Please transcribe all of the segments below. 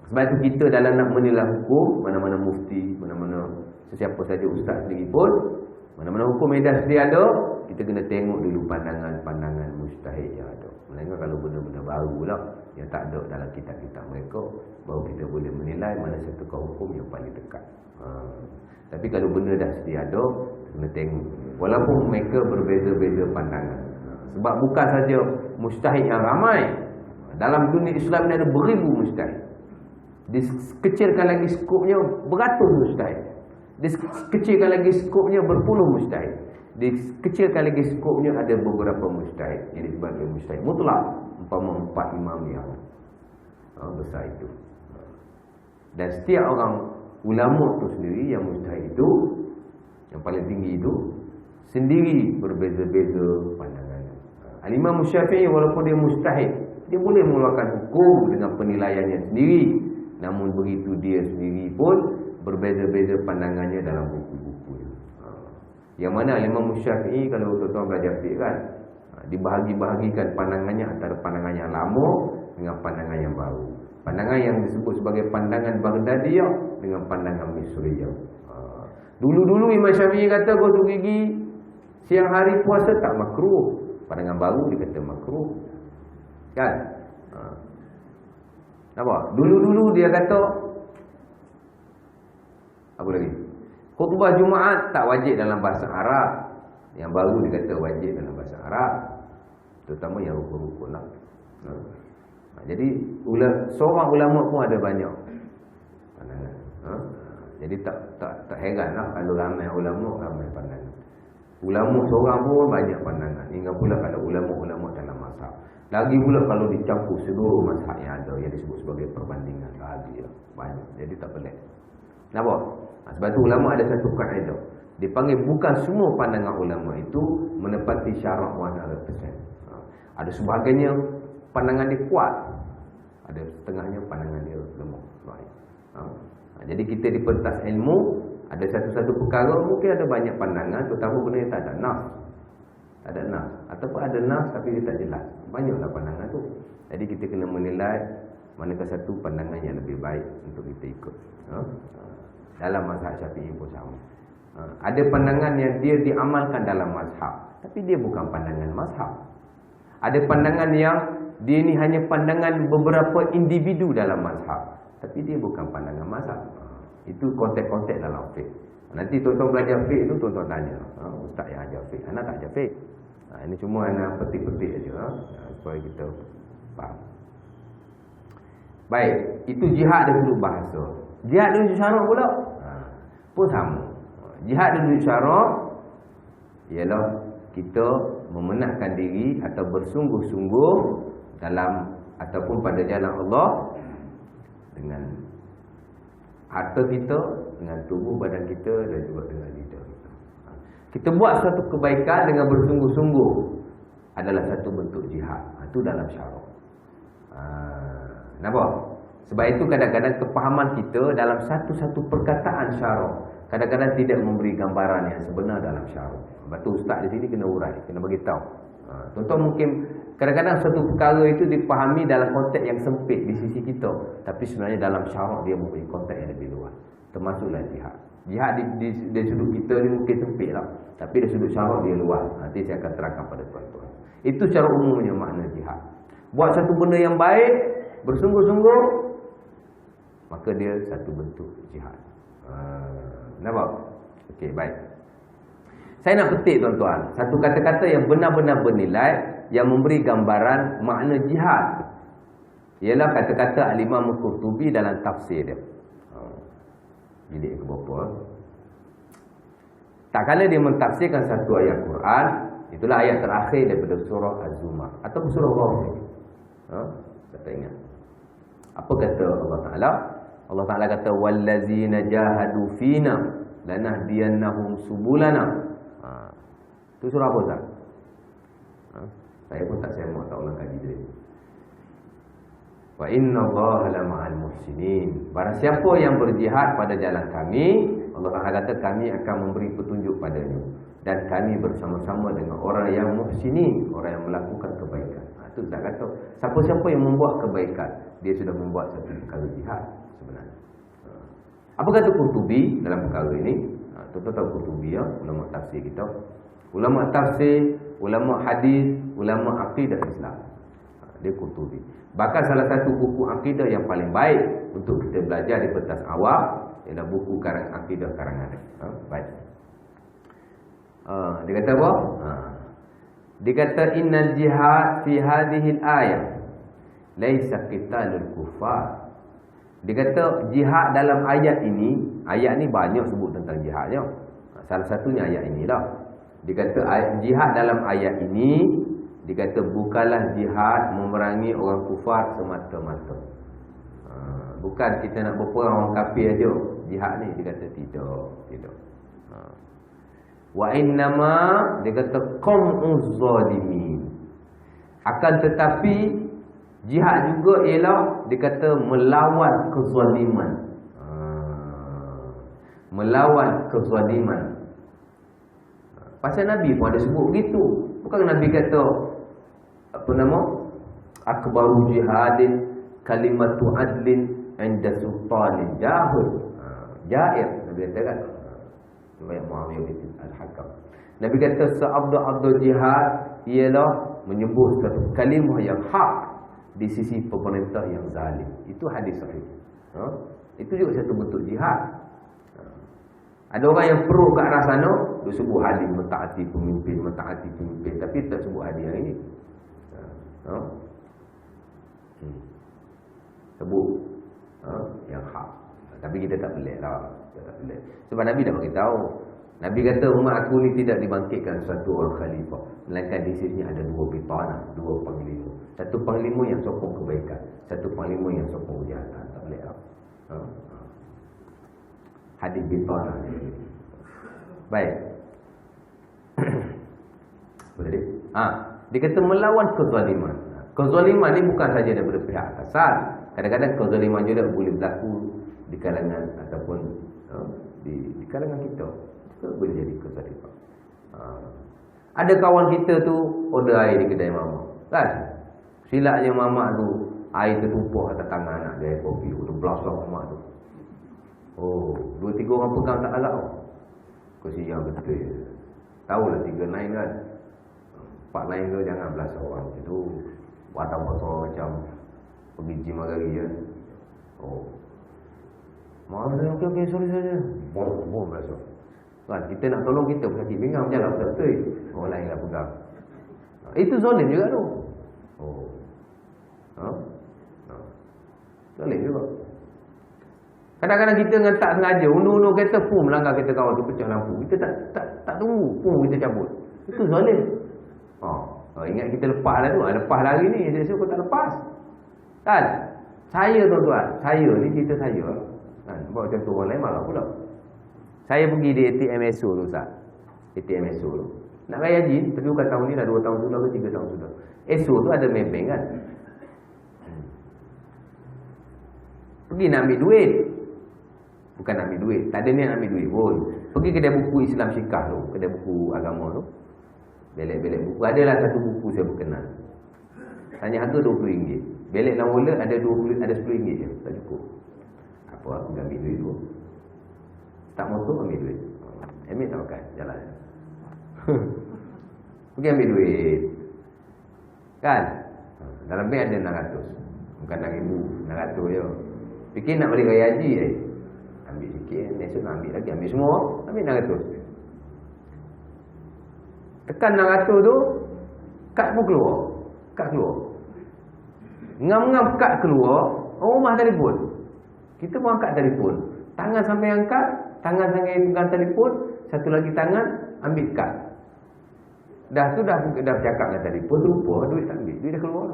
Sebab itu kita dalam nak menilai hukum, mana-mana mufti, mana-mana sesiapa saja ustaz sendiri pun, mana-mana hukum edas dia ada, kita kena tengok dulu pandangan-pandangan mujtahid yang ada. Melainkan kalau benda-benda baru lah yang tak ada dalam kitab-kitab mereka, baru kita boleh menilai mana satu hukum yang paling dekat. Tapi kalau benda dah sedia ada, kita kena tengok. Walaupun mereka berbeza-beza pandangan. Sebab bukan saja mujtahid yang ramai. Dalam dunia Islam ni ada beribu mujtahid. Dikecilkan lagi skopnya beratus mujtahid. Dikecilkan lagi skopnya berpuluh mujtahid. Dikecilkan lagi skopnya ada beberapa mujtahid yang disebabkan mujtahid mutlak, umpama 4 imam yang besar itu. Dan setiap orang ulama tu sendiri yang mujtahid itu, yang paling tinggi itu, sendiri berbeza-beza pandangan. Al-Imam Syafi'i walaupun dia mujtahid, dia boleh mengeluarkan hukum dengan penilaiannya sendiri. Namun begitu dia sendiri pun berbeza-beza pandangannya dalam buku-buku. Yang mana Imam Syafi'i, kalau tuan-tuan belajar fiqh kan, dibahagi-bahagikan pandangannya antara pandangan yang lama dengan pandangan yang baru. Pandangan yang disebut sebagai pandangan Baghdadiyah dengan pandangan Misriyah. Dulu-dulu Imam Syafi'i kata gosok gigi siang hari puasa tak makruh. Pandangan baru dia kata makruh. Kan? Nampak? Dulu-dulu dia kata apa lagi? Khutbah Jumaat tak wajib dalam bahasa Arab. Yang baru dia kata wajib dalam bahasa Arab. Terutama yang rukun-rukun lah. Jadi seorang ulama pun ada banyak pandangan. Jadi tak heran lah kalau ramai ulama ramai pandangan. Ulama seorang pun banyak pandangan. Hingga pula kalau ulama-ulama dalam mazhab. Lagi pula kalau dicampur seluruh mazhab yang ada yang disebut sebagai perbandingan lagi lah. Banyak. Jadi tak pelik. Nampak? Sebab tu ulama ada satu kaedah. Dipanggil bukan semua pandangan ulama itu menepati syarak 100%. Ada sebagainya pandangan dia kuat. Ada setengahnya pandangan dia lemah. Jadi kita di pentas ilmu, ada satu-satu perkara mungkin ada banyak pandangan, terutama benda yang tak ada nas. Tak ada nas. Ataupun ada nas tapi dia tak jelas. Banyaklah pandangan tu. Jadi kita kena menilai manakah satu pandangan yang lebih baik untuk kita ikut. Dalam mazhab Syafi'i pun sama. Ada pandangan yang dia diamalkan dalam mazhab, tapi dia bukan pandangan mazhab. Ada pandangan yang dia ni hanya pandangan beberapa individu dalam mazhab, tapi dia bukan pandangan mazhab. Itu konteks-konteks dalam fiqh. Nanti tuan-tuan belajar fiqh itu tuan-tuan tanya, ustaz yang ajar fiqh, anak tak ajar fiqh. Ini cuma anak petik-petik aja supaya kita faham. Baik, itu jihad dari sudut bahasa. Jihad dari sudut syarak pula pun sama. Jihad dari sudut syarak ialah kita memenatkan diri atau bersungguh-sungguh dalam ataupun pada jalan Allah dengan harta kita, dengan tubuh badan kita dan juga dengan lidah kita. Kita buat suatu kebaikan dengan bersungguh-sungguh adalah satu bentuk jihad. Itu dalam syarak. Nampak? Sebab itu kadang-kadang kepahaman kita dalam satu-satu perkataan syarak kadang-kadang tidak memberi gambaran yang sebenar dalam syarak. Sebab tu ustaz di sini kena urai, kena bagi tahu. Tuan-tuan mungkin kadang-kadang satu perkara itu dipahami dalam konteks yang sempit di sisi kita, tapi sebenarnya dalam syarak dia mempunyai konteks yang lebih luas. Termasuklah jihad. Jihad di sudut kita ni mungkin sempit lah, tapi di sudut syarak dia luas. Nanti saya akan terangkan pada tuan-tuan. Itu secara umumnya makna jihad. Buat satu benda yang baik, bersungguh-sungguh, maka dia satu bentuk jihad. Nampak? Okey, baik. Saya nak petik tuan-tuan satu kata-kata yang benar-benar bernilai, yang memberi gambaran makna jihad. Ialah kata-kata Al-Imam Qurtubi dalam tafsir dia. Jilid ke berapa? Tak kala dia mentafsirkan satu ayat Quran, itulah ayat terakhir daripada surah Az-Zumar atau surah Ghafir. Kata ingat. Apa kata Allah Taala? Allah Taala kata wallazina jahadu fina lanahdiyannahum subulana. Itu surah apa Ustaz? Saya pun tak semak, tak ulang kaji dia. Wa innallaha lama'al muhsinin. Barang siapa yang berjihad pada jalan kami, Allah Taala kata kami akan memberi petunjuk padanya, dan kami bersama-sama dengan orang yang muhsinin, orang yang melakukan kebaikan. Tu Ustaz kata, siapa-siapa yang membuat kebaikan, dia sudah membuat satu perkara jihad sebenarnya. Apa kata Qurtubi dalam perkara ini? Tuan-tuan tahu Qurtubi ya, ulama tafsir kita. Ulama tafsir, ulama hadis, ulama akidah Islam. Dia Qurtubi. Bahkan salah satu buku akidah yang paling baik untuk kita belajar di pentas awal ialah buku karang akidah karangan. Baik. Dia kata apa? Dia kata innal jihad fi hadhihi al-ayah laisa qitalul kufar. Dia kata jihad dalam ayat ini banyak sebut tentang jihadnya. Salah satunya ayat inilah. Dia kata jihad dalam ayat ini, dia kata bukanlah jihad memerangi orang kufar semata-mata. Bukan kita nak berperang orang kafir aja. Jihad ni dia kata tidak. Wa innama, dia kata qam'uz zalimin. Akan tetapi jihad juga ialah dia kata melawan kezaliman. Melawan kezaliman. Pasal Nabi pun ada sebut begitu. Bukan Nabi kata apa nama? Akbaru jihadin kalimatu adlin inda sultanin jahil. Jair Nabi kata kan. Riwayat Muawiyah bin Al-Hakam. Nabi kata seabdul jihad ialah menyebut satu kalimah yang hak di sisi pemerintah yang zalim. Itu hadis sahih. Itu juga satu bentuk jihad. Ada orang yang pro ke arah sana, dia sebut hadis mentaati pemimpin, tapi tak sebut hadis yang ini. Sebut yang hak. Tapi kita tak pelik lah. Sebab Nabi dah beritahu. Nabi kata umat aku ni tidak dibangkitkan satu orang khalifah, melainkan di sini ada dua bitanah, dua panglima. Satu panglima yang sokong kebaikan, satu panglima yang sokong kejahatan. Tak boleh lah. Hadis bitanah. Baik. Boleh dia? Dia kata melawan kezaliman. Kezaliman ni bukan saja daripada pihak atasan. Kadang-kadang kezaliman juga boleh berlaku di kalangan ataupun di kalangan kita. Boleh jadi kezaliman. Ada kawan kita tu order air di kedai mama, kan? Silapnya mama tu air tertumpah atas tangan anak dia, kopi tu belasah mama tu. 2-3 orang pegang tak agak. Kesian betul. Tahulah 3 lain kan. 4 lain tu jangan belasah orang itu. Watang-watang macam pergi gym hari kan. Maaf saya, okey, sorry saja. Bom belasah. Kan, kita nak tolong kita sakit pinggang macam lah betul. Orang lain lah pegang. Itu zalim juga tu. Zalim juga. Kadang-kadang kita dengan tak sengaja undur-undur kereta pun melanggar kereta kawan tu, pecah lampu. Kita tak tunggu pun kita cabut. Itu zalim. Ingat kita lepas lah tu. Lepas lari ni, dia suruh tak lepas. Kan? Saya tuan-tuan, saya ni cerita saya. Kan? Bawa contoh orang lain malah pula. Saya pergi di ATM ESO tu Ustaz. ATM ESO tu. Nak raya haji, tapi bukan tahun ni dah 2 tahun sudah ke 3 tahun sudah. ESO tu ada Maybank kan. Pergi nak ambil duit. Bukan nak ambil duit. Tak ada niat ambil duit pun. Pergi kedai buku Islam Syikah tu. Kedai buku agama tu. Belek-belek buku. Adalah satu buku saya berkenal. Tanya harga RM20. Belek lawan ada 20, ada RM10 je. Tak cukup. Apa aku ambil duit tu. Tak motor ambil duit. Ambil tak makan. Jalan. Pergi ambil duit. Kan? Dalam bank ada 600. Bukan 6,000. 600 je. Fikir nak balik raya haji ambil sikit. Esok nak ambil lagi. Ambil semua. Ambil 600. Tekan 600 tu. Kad pun keluar. Kad keluar. Ngam-ngam kad keluar. Rumah telefon. Kita pun angkat telefon. Tangan sampai angkat. Tangan sampai pegang telefon. Satu lagi tangan ambil kad. Dah tu dah bercakap dengan telefon. Lupa duit tak ambil. Duit dah keluar.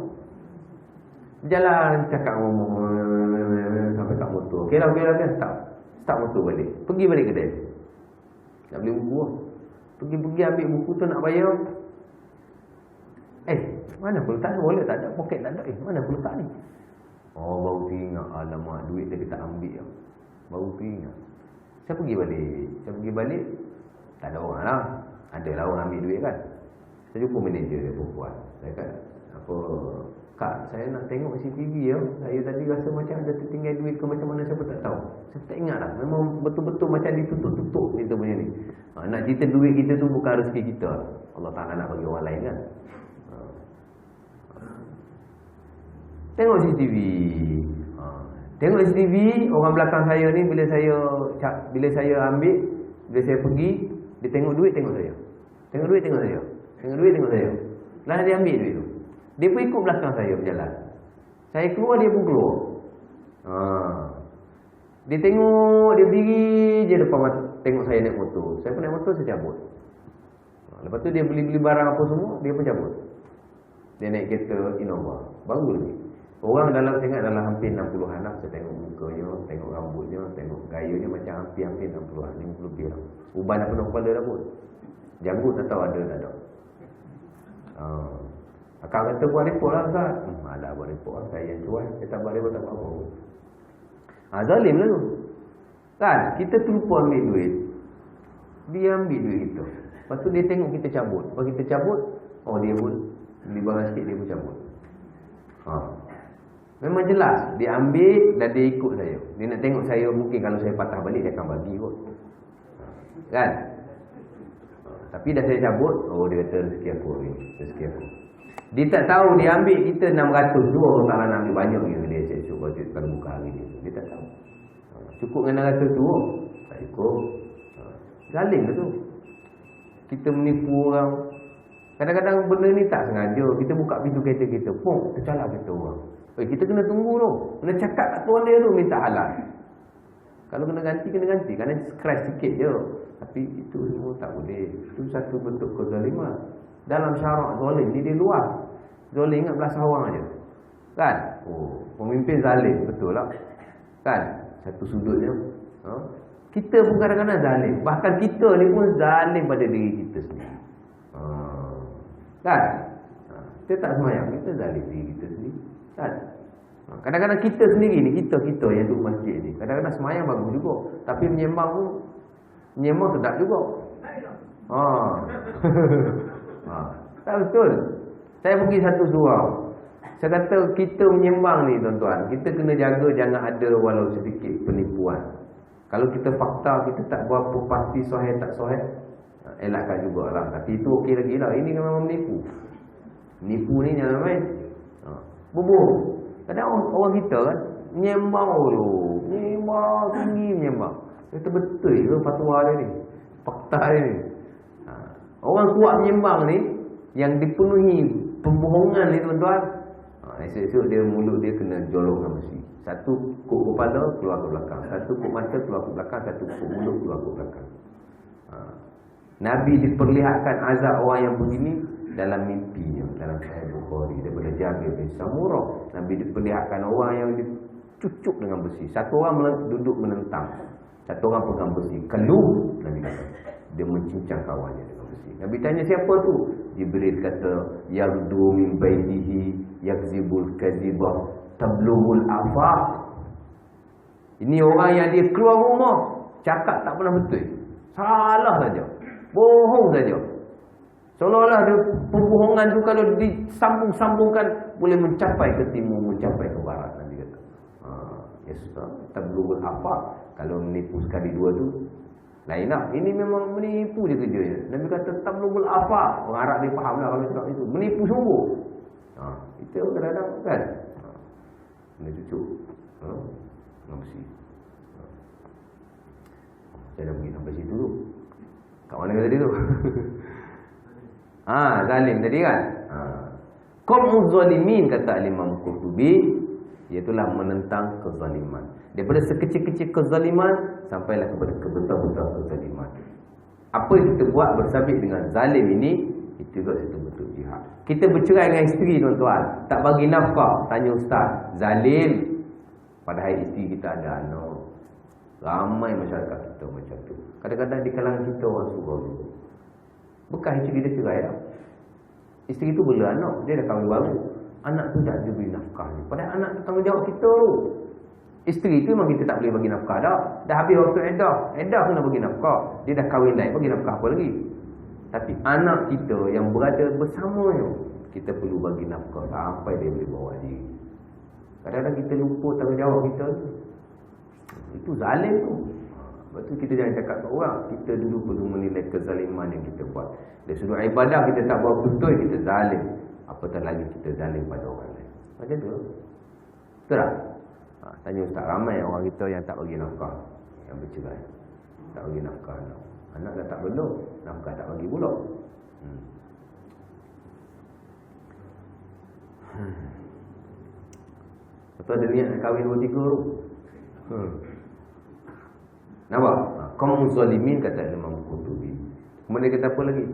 Jalan cakap ngomong sampai kat motor. Okey lah kan. Start motor balik. Pergi balik kedai. Nak beli buku lah. Pergi ambil buku tu nak bayar. Mana aku letak ni? Wallet tak ada. Poket tak ada. Mana aku letak ni? Baru teringat. Alamak, duit tadi tak ambil. Baru teringat. Saya pergi balik. Tak ada orang lah. Ada lah orang ambil duit kan. Saya jumpa manager dia perempuan. Saya kata, Apa, Kak, saya nak tengok CCTV ya. Saya tadi rasa macam ada tertinggal duit ke macam mana, siapa tak tahu. Saya tak ingat lah. Memang betul-betul macam ditutup-tutup kita punya ni. Nak cerita duit kita tu bukan rezeki kita. Allah Ta'ala nak bagi orang lain kan. Tengok CCTV. Tengok CCTV, orang belakang saya ni bila saya ambil, bila saya pergi, dia tengok duit, tengok saya. Tengok duit, tengok saya. Tengok duit, tengok saya. Lalu dia ambil duit tu. Dia pun ikut belakang saya berjalan. Saya keluar, dia pun keluar. Dia tengok, dia berdiri je depan tengok saya naik motor. Saya pun naik motor, saya cabut. Lepas tu dia beli-beli barang apa semua, dia pun cabut. Dia naik kereta Innova. Baru lagi. Orang dalam, saya ingat dalam hampir 60 anak. Saya tengok mukanya, tengok rambutnya, tengok gayanya macam hampir 60 an, 50 lebih lah. Uban dah penuh kepala dah pun. Janggut tak tahu ada tak ada. Akak kata buat report lah Ustaz. Ada buat report lah, saya yang cuai. Saya tak buat report, tak buat apa. Zalim lah tu. Kan, kita terlupa ambil duit. Dia ambil duit kita. Lepas tu dia tengok kita cabut. Lepas kita cabut, dia pun beli barang sikit, dia pun cabut. Memang jelas, dia ambil dan dia ikut saya. Dia nak tengok saya, mungkin kalau saya patah balik, dia akan bagi kot. Kan? Tapi dah saya cabut, dia kata rezeki aku ni, rezeki aku. Dia tak tahu dia ambil kita 600 tu, orang tak nak ambil banyak je. Dia cek kalau buka hari ni. Dia tak tahu. Cukup dengan 600 tu, tak cukup. Zalim ke tu? Kita menipu orang. Kadang-kadang benda ni tak sengaja. Kita buka pintu kereta kita, tercalar kereta orang. Kita kena tunggu tu. Kena cakap kat tuan dia tu, minta halal. Kalau kena ganti, kena ganti. Kerana scratch sikit je. Tapi itu semua tak boleh. Itu satu bentuk kezaliman. Dalam syarak zalim ni dia luas. Zalim ingat belas awang aja. Kan? Pemimpin zalim, betul lah. Kan? Satu sudutnya. Kita pun kadang-kadang zalim. Bahkan kita ni pun zalim pada diri kita sendiri. Kan? Kita tak semayang, kita zalim diri kita sendiri. Kan? Kadang-kadang kita sendiri ni, kita yang duduk masjid ni, kadang-kadang semayang bagus juga. Tapi menyembang sedap juga. Tak betul. Saya pergi satu surau. Saya kata kita menyembang ni tuan-tuan, kita kena jaga jangan ada walau sedikit penipuan. Kalau kita fakta, kita tak berapa pasti sahih tak sahih, elakkan jugalah. Tapi itu okey lagi lah. Ini memang menipu. Nipu ni jangan main. Boboh. Kadang orang kita kan menyembang tu. Menyembang tinggi menyembang. Itu betul ke fatwa dia ni? Fakta dia ni. Orang kuat menyembang ni yang dipenuhi pembohongan ni tuan-tuan. Esok-esok dia mulut dia kena jolongkan besi. Satu kuk kepala keluar ke belakang, satu kuk mata keluar ke belakang, satu kuk mulut keluar ke belakang. Nabi diperlihatkan azab orang yang begini dalam mimpinya, dalam Sahih Bukhari, daripada Jabir bin Samurah. Nabi diperlihatkan orang yang dicucuk dengan besi. Satu orang duduk menentang, satu orang pegang besi. Keluh, Nabi kata, dia mencincang kawannya dengan besi. Nabi tanya siapa tu? Jibril kata, yagdu min baitihi yakzibul kadhibah tablughul afaq. Ini orang yang dia keluar rumah cakap tak pernah betul, salah saja, bohong saja. Seolah-olah dia perbohongan tu kalau disambung-sambungkan boleh mencapai ke timur, mencapai ke barat. Nabi kata tablughul afaq. Kalau menipu sekali dua tu lain lah. Ini memang menipu je kerjanya. Nabi kata tablughul afaq. Orang Arab dia faham lah kalau cakap itu. Menipu sungguh. Itu kadang-kadang kan kena cucuk dengan besi. Saya dah pergi sampai situ tu. Kat mana tadi tu? Zalim tadi kan. Qam'uz zalimin, kata Imam Qurtubi, iaitulah menentang kezaliman. Daripada sekecil-kecil kezaliman sampailah kepada kebesar-besar kezaliman. Apa yang kita buat bersabit dengan zalim ini, itu juga satu bentuk jihad. Kita bercerai dengan isteri tuan-tuan, tak bagi nafkah, tanya ustaz, zalim. Padahal isteri kita ada anak. Ramai masyarakat kita macam tu. Kadang-kadang di kalangan kita orang surau dulu, bekas isteri dia cerai lah. Isteri tu bela anak, dia dah kahwin baru. Anak tu tak diberi nafkah ni. Padahal anak tu tanggungjawab kita tu. Isteri tu memang kita tak boleh bagi nafkah dah. Dah habis waktu Edah kena bagi nafkah. Dia dah kahwin naik, bagi nafkah apa lagi. Tapi anak kita yang berada bersamanya, kita perlu bagi nafkah sampai dia boleh bawa diri. Kadang-kadang kita lupa tanggungjawab kita. Itu zalim tu. Lepas tu kita jangan cakap ke orang, kita dulu perlu menilai kezaliman yang kita buat. Dari sudut ibadah kita tak buat betul, kita zalim. Apatah lagi kita zalim pada orang lain. Macam tu. Betul tak? Tanya ustaz, ramai orang kita yang tak bagi nafkah, yang bercerai. Tak bagi nafkah anak. Anak dah tak belum, nafkah tak bagi pula. Betul ada niat nak kahwin 2-3 tu. Nampak? Kaum zalimin, kata Imam Qurtubi. Kemudian kata apa lagi?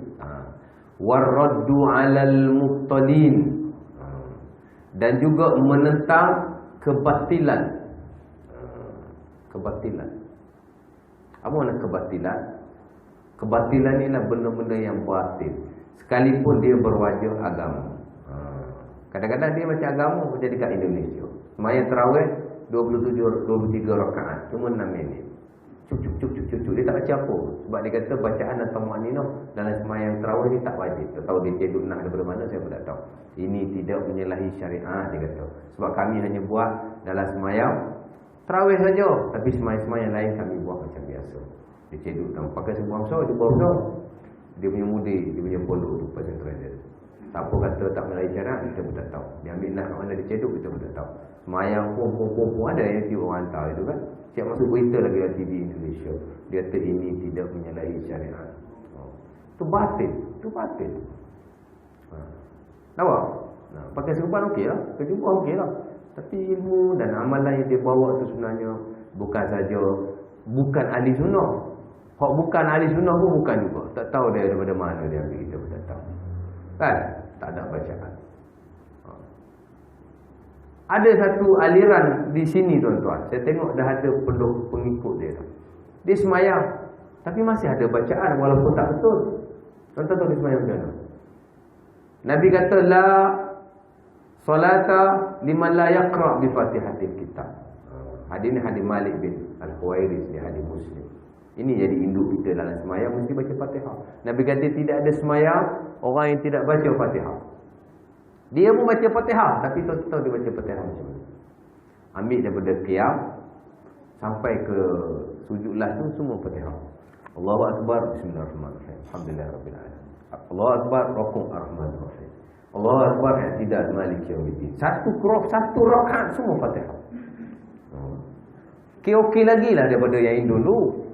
Waraddu 'alal muftadin. Dan juga menentang kebatilan. Kebatilan. Apa makna kebatilan? Kebatilan ni adalah benda-benda yang batil, sekalipun dia berwajah agama. Kadang-kadang dia macam agama macam dekat Indonesia. Sembahyang tarawih 23 rakaat, cuma 6 minit. Cucuk. Dia tak baca apa. Sebab dia kata bacaan atau makninah dalam sembahyang tarawih ni tak wajib. Tak tahu dia ceduk nak daripada mana, saya pun tak tahu. Ini tidak menyalahi syariat, dia kata. Sebab kami hanya buat dalam sembahyang tarawih saja, tapi sembahyang lain kami buat macam biasa. Dia ceduk dan pakai sebuah besar, dia buat besar. Dia punya mudi, dia punya polo tu pasal tradition. Siapa kata tak melalui syariat, kita pun tak tahu. Dia ambil nak kat mana dia ceduk, kita pun tak tahu. Semayang pun ada yang tiba orang hantar itu kan. Siap masuk berita lagi dalam TV Indonesia. Dia kata ini tidak menyalahi syariat. Itu batil. Itu batil. Nampak? Pakai serban okey lah. Kejumpaan okey lah. Tapi ilmu dan amalan yang dia bawa tu sebenarnya bukan saja bukan ahli sunnah. Hak bukan ahli sunnah pun bukan juga. Tak tahu dia daripada mana dia ambil, kita pun tak tahu. Kan? Tak ada bacaan. Ada satu aliran di sini tuan-tuan. Saya tengok dah ada pengikut dia. Dia semayang, tapi masih ada bacaan walaupun tak betul. Tuan-tuan tahu dia semayang macam mana? Nabi kata la salata liman la yaqra bi Fatihatil Kitab. Hadis ni hadis Malik bin Al-Huwairis, di hadis Muslim. Ini jadi induk kita dalam semayang mesti baca Fatihah. Nabi kata tidak ada semayang orang yang tidak baca Fatihah. Dia pun baca Fatihah, tapi tahu dia baca Fatihah macam mana. Ambil daripada qiyam sampai ke sujud last tu semua Fatihah. Allahu akbar, bismillahirrahmanirrahim, alhamdulillahirabbil alamin. Allahu akbar, rukuu arrahmanirrahim. Allahu akbar, i'tidal maliki yaumiddin. Satu rakaat semua Fatihah. Okey lagi lah daripada yang dulu.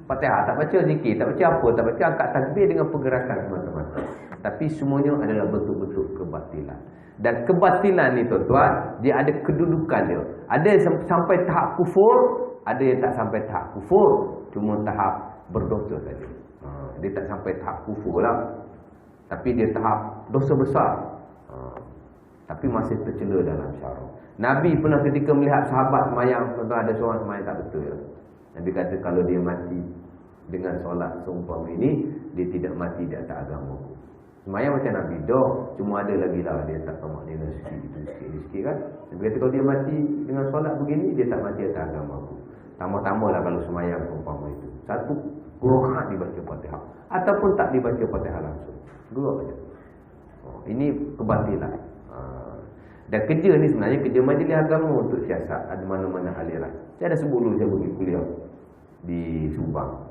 Fatihah tak baca zikir, tak baca apa, tak baca angkat takbir dengan pergerakan semata-mata. Tapi semuanya adalah bentuk-bentuk kebatilan. Dan kebatilan ni tuan-tuan, dia ada kedudukan dia. Ada yang sampai tahap kufur, ada yang tak sampai tahap kufur, cuma tahap berdosa saja. Dia tak sampai tahap kufur lah, tapi dia tahap dosa besar. Tapi masih tercela dalam syarak. Nabi pernah ketika melihat sahabat semayang, tuan-tuan, ada seorang semayang tak betul ya. Nabi kata kalau dia mati dengan solat seumpama ini, dia tidak mati di atas agama. Semayang macam Nabi dah, cuma ada lagi lah dia tak tahu maknanya sikit kan. Nabi kata kalau dia mati dengan solat begini, dia tak mati atas agama aku. Tambah-tambah lah kalau semayang seumpama itu. Satu rakaat dibaca Fatihah, ataupun tak dibaca Fatihah langsung. Dua macam. Ini kebatilan. Dan kerja ni sebenarnya kerja majlis agama untuk siasat. Ada mana-mana aliran. Saya ada sebut dulu saya pergi kuliah di Subang.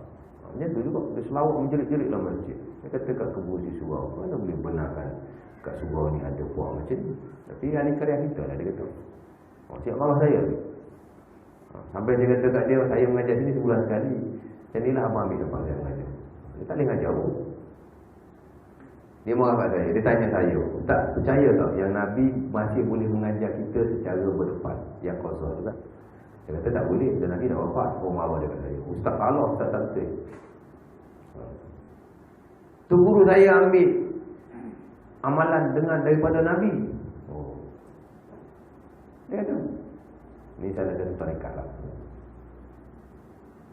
Macam tu juga. Dia selawat menjerit-jerit dalam masjid. Saya kata kat kebusi surau, mana boleh benarkan kat surau ni ada puak macam ni. Tapi ahli karya kita lah dia kata. Siap marah saya. Sampai dia kata kat dia, saya mengajar sini sebulan sekali. Macam ni lah abang ambil tempat saya mengajar. Dia tak boleh mengajar pun. Dia marah kat saya, dia tanya saya, tak percaya tak yang Nabi masih boleh mengajar kita secara berdepan, yang kosong juga? Dia kata tak boleh, dan Nabi dah wafat. Oh, marah dia kat saya, Ustaz Allah, Ustaz tak betul. Tu guru saya ambil amalan dengan daripada Nabi. Dia kata ni salah satu tarikat lah.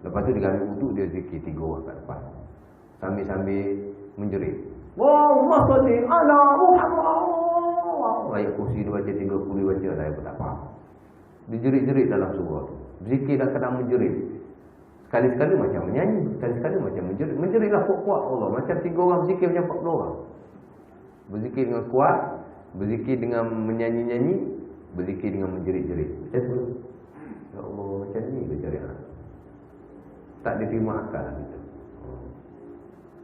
Lepas tu dia ambil wuduk, dia zikir 3 orang kat depan sambil-sambil menjerit, Allahumma salli ala Muhammad. Ayat kursi dia baca 30 baca, saya pun tak faham. Dia jerit-jerit dalam surah tu. Zikir dan kadang menjerit. Sekali-sekali macam menyanyi, sekali-sekali macam menjerit. Menjeritlah kuat-kuat Allah. Macam 3 orang zikir macam 40 orang. Berzikir dengan kuat, berzikir dengan menyanyi-nyanyi, berzikir dengan menjerit-jerit. Macam tu. Ya Allah, macam ni ke syariat? Tak diterima akal lah kita.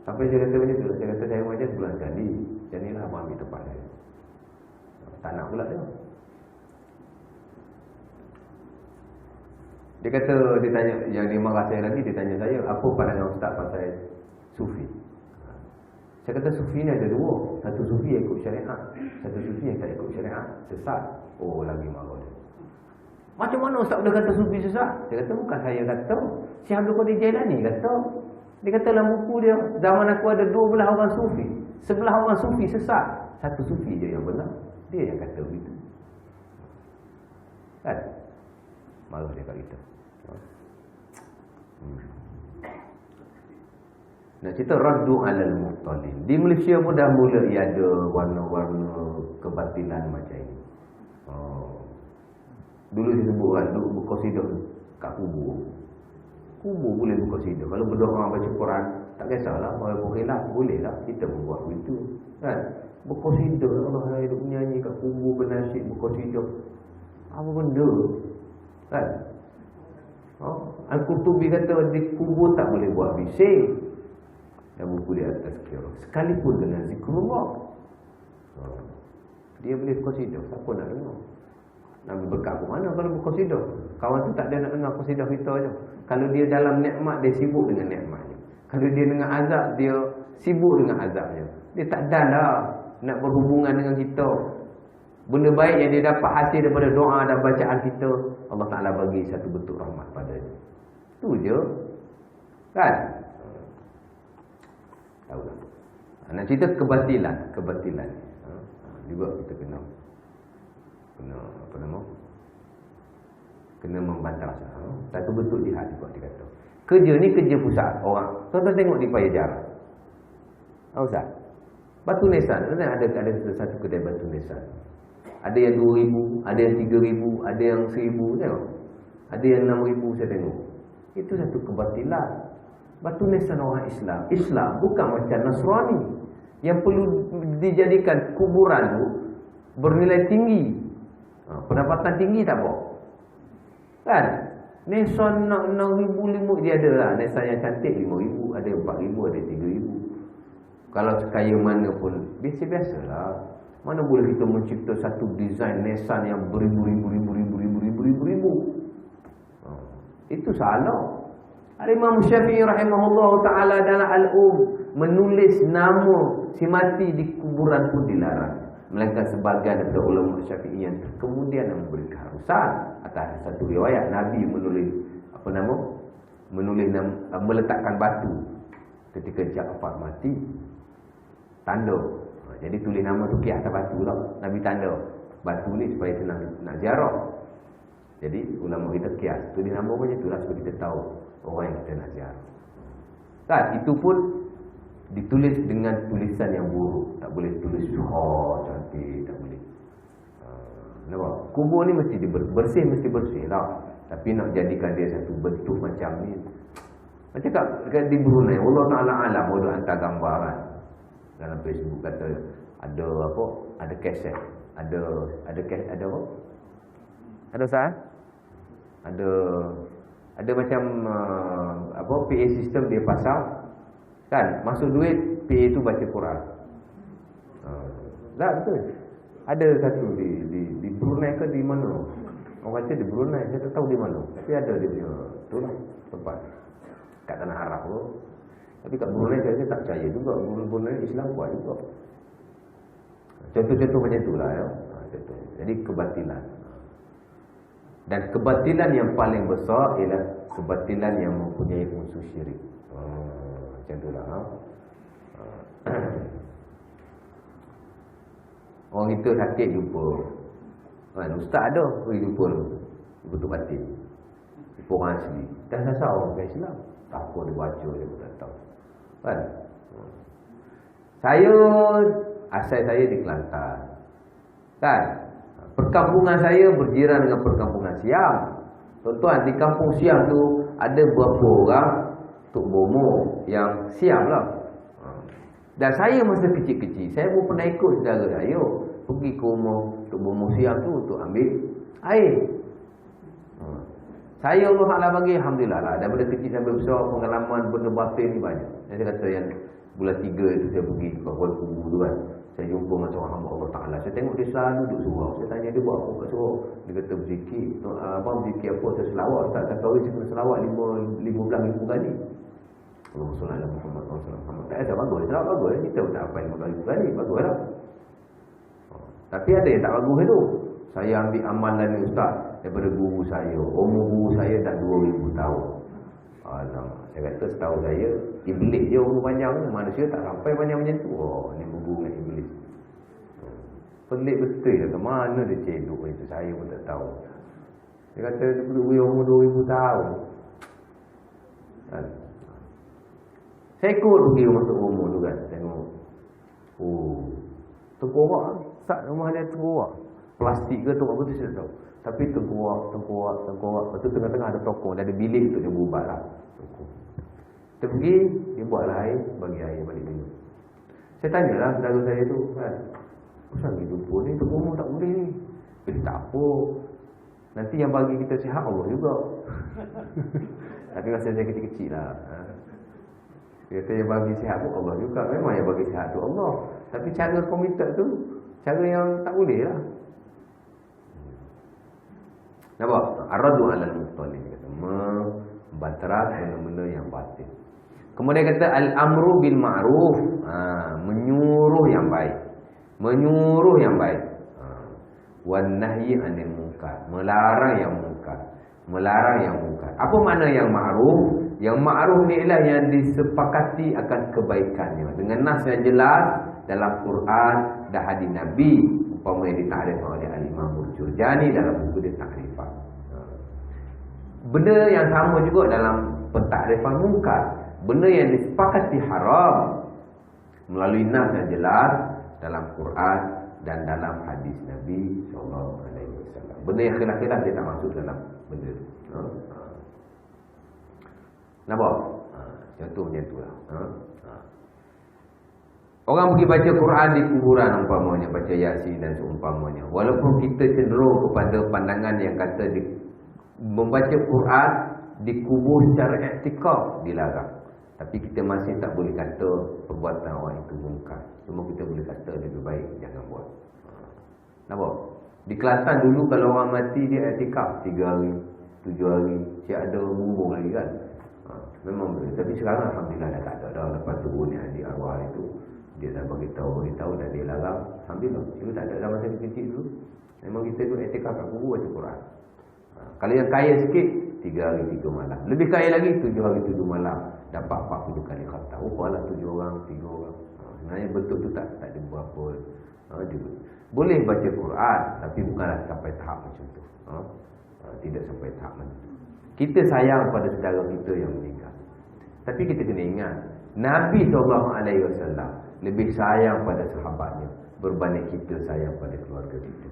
Sampai dia kata macam tu. Dia kata saya macam sebulan sekali. Macam ni lah abang ambil tempat saya. Tak nak pula dia. Dia kata, dia tanya, yang dia marah saya lagi, dia tanya saya, apa pandangan ustaz pasal sufi? Saya kata sufi ni ada dua. Satu sufi yang ikut syariat, satu sufi yang tak ikut syariat. Sesat. Oh, lagi marah dia. Macam mana ustaz dah kata sufi sesat? Dia kata bukan saya kata, Syekh Abdul Qadir Jailani kata. Dia kata dalam buku dia, zaman aku ada 12 orang sufi, 11 orang sufi sesat, satu sufi je yang benar. Dia yang kata begitu. Kan? Marah dia kat kita. Nak cerita raddu alal muftalin. Di Malaysia pun dah mula ada warna-warna kebatilan macam ini. Dulu saya sebut kan, dulu berqasidah kat kubur. Kubur boleh berqasidah. Kalau berdoa baca Quran, tak kisahlah, walaupun khilaf boleh lah. Kita pun buat begitu. Kan? Berqasidah, Allah hidup menyanyi kat kubur, bernasib, berqasidah. Apa benda? Kan? Al-Qutubi kata di kubur tak boleh buat bising. Dan buku di atas kira. Sekalipun dengan zikrullah. Dia boleh berqasidah. Siapa nak dengar? Nabi berkat ke mana kalau berqasidah? Kawan tu tak ada nak dengar qasidah kita je. Kalau dia dalam nikmat, dia sibuk dengan nikmatnya. Kalau dia dengan azab, dia sibuk dengan azabnya. Dia tak dan dah nak berhubungan dengan kita. Benda baik yang dia dapat hasil daripada doa dan bacaan kita, Allah Ta'ala bagi satu bentuk rahmat padanya. Itu je. Kan? Tahu tak? Nak cerita kebatilan. Kebatilan. Juga kita kena apa nama? Kena membantah. Satu bentuk jihad juga dia kata. Kerja ni kerja pusat orang. Tuan-tuan tengok di Payajarah. Tahu tak? Batu nisan. Ada satu kedai batu nisan. Ada yang 2,000, ada yang 3,000, ada yang 1,000, tengok. Ada yang 6,000 saya tengok. Itu satu kebatilan. Batu nisan orang Islam. Islam bukan macam Nasrani yang perlu dijadikan kuburan tu bernilai tinggi. Pendapatan tinggi tak apa. Kan? Nisan nak 6,000, 5,000 dia ada lah. Nisan yang cantik 5,000, ada 4,000, ada 3,000. Kalau sekaya mana pun biasa-biasalah. Mana boleh kita mencipta satu desain Nissan yang beribu-ribu. Itu salah. Imam Syafi'i rahimahullah ta'ala dalam menulis nama si mati di kuburan pun dilarang. Melainkan sebagian daripada ulama Syafi'i yang kemudian memberi keharusan. Atas satu riwayat Nabi menulis meletakkan batu ketika Ja'far mati, tanda. Jadi tulis nama tu ke atas batu lah. Nabi tanda batu ni supaya senang nak ziarah. Jadi ulama kita kias tulis nama macam itulah supaya kita tahu orang yang kita nak ziarah. Kan? Itu pun ditulis dengan tulisan yang buruk. Tak boleh tulis cantik, tak boleh. Nampak? Kubur ni mesti bersih, mesti bersih lah. Tapi nak jadikan dia satu bentuk macam ni. Macam kat di Brunei, Allah Ta'ala alam boleh hantar gambar kan. Dalam Facebook kata ada apa? Ada kaset. Ada apa? Ada sah? Ada macam apa PA sistem dia pasang. Kan? Masuk duit PA tu baca Quran. Tak betul. Ada satu di Brunei ke di mana? Orang kata di Brunei, saya tak tahu di mana. Tapi ada dia punya tu lah tempat kat tanah Arab tu. Tapi kat Brunei saya tak percaya juga. Brunei Islam kuat juga. Contoh-contoh macam itulah ya. Contoh. Jadi kebatilan. Dan kebatilan yang paling besar ialah kebatilan yang mempunyai unsur syirik. Macam itulah. Orang kita sakit jumpa. Kan ustaz ada pergi jumpa betul batin. Jumpa orang asli. Dan sasar orang Islam. Tak apa dia baca dia pun tak tahu. Kan? Asal saya di Kelantan. Kan? Perkampungan saya berjiran dengan perkampungan Siam. Tuan-tuan, di kampung Siam tu ada berapa orang Tok Bomo yang Siam lah. Dan saya masa kecil-kecil, saya pun pernah ikut saudara saya pergi ke rumah Tok Bomo Siap tu untuk ambil air. Saya Allah Ta'ala bagi, Alhamdulillah lah, daripada kecil sampai besar, pengalaman benda batin ni banyak. Saya kata yang bulan 3 tu saya pergi ke Kuala Kubu tu kan, saya jumpa dengan seorang hamba Allah Ta'ala. Saya tengok dia selalu duduk surau. Saya tanya dia buat apa kat surau. Dia kata berzikir. Abang berzikir apa? Saya selawat. Tak kata orang saya kena selawat 15,000 kali. Allahumma salli ala Muhammad wa sallam Muhammad. Tak ada bagus. Selawat bagus. Kita pun tak hafal 15,000 kali. Bagus lah. Tapi ada yang tak bagus itu. Saya ambil amalan ni ustaz daripada guru saya. Umur guru saya dah 2,000 tahun. Alamak. Saya kata setahu saya, iblis je umur panjang. Manusia tak sampai panjang macam tu. Oh, ni berguru dengan iblis. Pelik betul lah. Ke mana dia cedok itu? Saya pun tak tahu. Dia kata dia umur 2,000 tahun. Saya ikut pergi rumah Tok Bomo tu kan. Tengok. Oh. Tengkorak. Sat rumah dia tengkorak. Plastik ke tengkorak betul saya tak tahu. Tapi tengkorak. Lepas tu tengah-tengah ada tokong. Dia ada bilik untuk dia berubat lah. Kita pergi. Dia buatlah air. Bagi air balik dulu. Saya tanyalah saudara saya tu kan. Kenapa gitu pun ni Tok Bomo tak boleh ni. Dia tak apa. Nanti yang bagi kita sihat Allah juga. Tapi masa saya kecil-kecil lah. Dia kata yang bagi sihat pun Allah juga. Memang yang bagi sihat tu Allah. Tapi cara komited tu, cara yang tak boleh lah. Nampak? Ar-radu alal mubtalin. Kata membateras benda-benda yang batil. Kemudian kata al-amru bil ma'ruf. Menyuruh yang baik. Menyuruh yang baik. Wan nahyi anil munkar. Melarang yang munkar. Melarang yang munkar. Apa makna yang ma'ruf? Yang ma'ruf ni ialah yang disepakati akan kebaikannya dengan nas yang jelas dalam Quran dan hadis Nabi, umpama yang ditakrif oleh Al-Imam Al-Jurjani dalam buku dia Takrifat. Benda yang sama juga dalam pentakrifan munkar. Benda yang disepakati haram melalui nas yang jelas dalam Quran dan dalam hadis Nabi SAW. Benda yang khilaf-khilaf dia tak masuk dalam benda tu. Nampak? Contoh macam tu lah. Orang pergi baca Quran di kuburan umpamanya, baca Yasin dan seumpamanya. Walaupun kita cenderung kepada pandangan yang kata membaca Quran di kubur secara i'tikaf dilarang. Tapi kita masih tak boleh kata perbuatan orang itu munkar. Cuma kita boleh kata lebih baik jangan buat. Nampak? Di Kelantan dulu kalau orang mati dia i'tikaf 3 hari, 7 hari, siap ada hubung lagi kan. Memang boleh. Tapi sekarang Alhamdulillah dah tak ada dah. Lepas turun yang di arwah itu dia dah beritahu dan dia larang. Alhamdulillah. Itu tak ada dalam masa kecil dulu. Memang kita tu i'tikaf kat kubur baca Quran. Kalau yang kaya sikit 3 hari 3 malam. Lebih kaya lagi 7 hari 7 malam. Dapat 40 kali khatam. Rupalah 7 orang 3 orang. Sebenarnya betul tu tak ada berapa juga. Boleh baca Quran tapi bukanlah sampai tahap macam tu. Tidak sampai tahap macam tu. Kita sayang pada saudara kita yang meninggal. Tapi kita kena ingat, Nabi SAW lebih sayang pada sahabatnya berbanding kita sayang pada keluarga kita.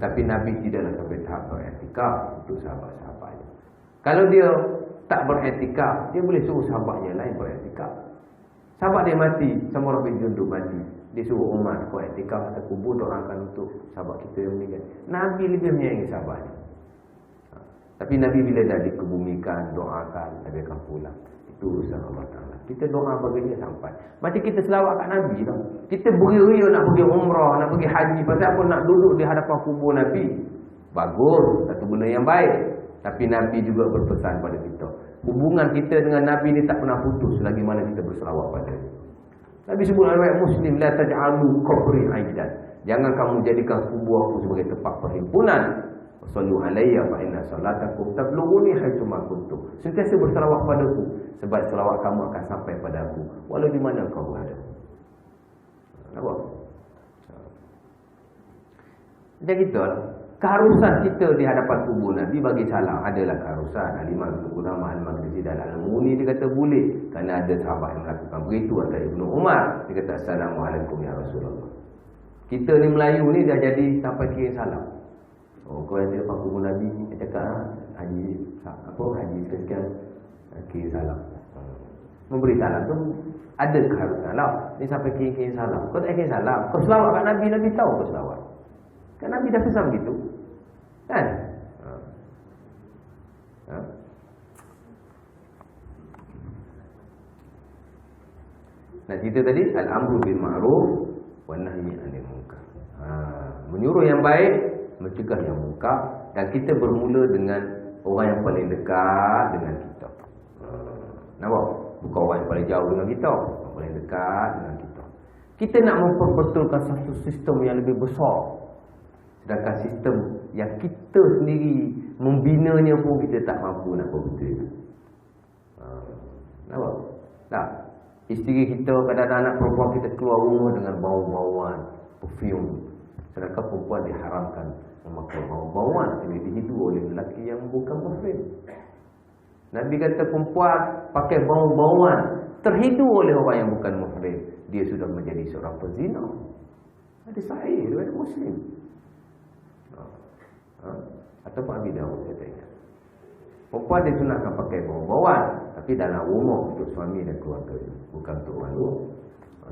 Tapi Nabi tidaklah sampai tahap beriktikaf untuk sahabat-sahabatnya. Kalau dia tak beriktikaf, dia boleh suruh sahabatnya lain beriktikaf. Sahabat dia mati, Samurah bin Jundub mati. Dia suruh Umar beriktikaf atau kubur doakan untuk sahabat kita yang meninggal. Nabi lebih menyayangi sahabatnya. Tapi Nabi bila dah dikebumikan, doakan, Nabi akan pulang. Itu urusan Allah Ta'ala. Kita doa baginya sampai. Macam kita selawat kat Nabi tau. Kita beria-ria nak pergi umrah, nak pergi haji. Pasal apa nak duduk di hadapan kubur Nabi? Bagus, satu benda yang baik. Tapi Nabi juga berpesan pada kita. Hubungan kita dengan Nabi ni tak pernah putus selagi mana kita berselawat pada dia. Nabi sebut dalam riwayat Muslim, la taj'alu qabri 'aidan. Jangan kamu jadikan kubur aku sebagai tempat perhimpunan. Sallu alayya fa inna salatakum tablughuni haitsu ma kuntum. Sentiasa berselawat padaku sebab selawat kamu akan sampai padaku walau di mana kau berada. Nampak? Macam kita keharusan kita di hadapan kubur Nabi bagi salam adalah keharusan. Al-Imam Ulama Al-Maghrisi dan Al-Muni dia kata boleh kerana ada sahabat yang melakukan begitu. Ada Ibnu Umar dia kata assalamualaikum ya Rasulullah. Kita ni Melayu ni dah jadi sampai kirim salam. Oh, kau ada depan kubur Nabi, dia cakap haji, haji sekian kirim salam. Memberi salam tu ada keharusan lah. Ni sampai kirim salam. Kau tak kirim salam. Kau selawat kat Nabi, Nabi tahu kau selawat. Kan Nabi dah pesan begitu. Kan? Nak cerita tadi al-amru bil ma'ruf wan nahyi 'anil munkar. Menyuruh yang baik, mencegah yang munkar, dan kita bermula dengan orang yang paling dekat dengan kita. Nampak? Bukan orang yang paling jauh dengan kita, orang paling dekat dengan kita. Kita nak memperbetulkan satu sistem yang lebih besar, sedangkan sistem yang kita sendiri membinanya pun kita tak mampu nak perbetul. Nampak? Tak? Isteri kita, kadang-kadang anak perempuan kita keluar rumah dengan bau-bauan, perfume. Sedangkan perempuan diharamkan memakai bau-bauan, ini dihidu oleh lelaki yang bukan muslim. Nabi kata perempuan pakai bau-bauan terhidu oleh orang yang bukan muslim, dia sudah menjadi seorang pezina. Ada sahih daripada muslim. Ataupun Abi Dawud, saya tak ingat. Perempuan dia sunatkan pakai bau-bauan, tapi dalam rumah untuk suami dan keluarga, bukan untuk orang luar.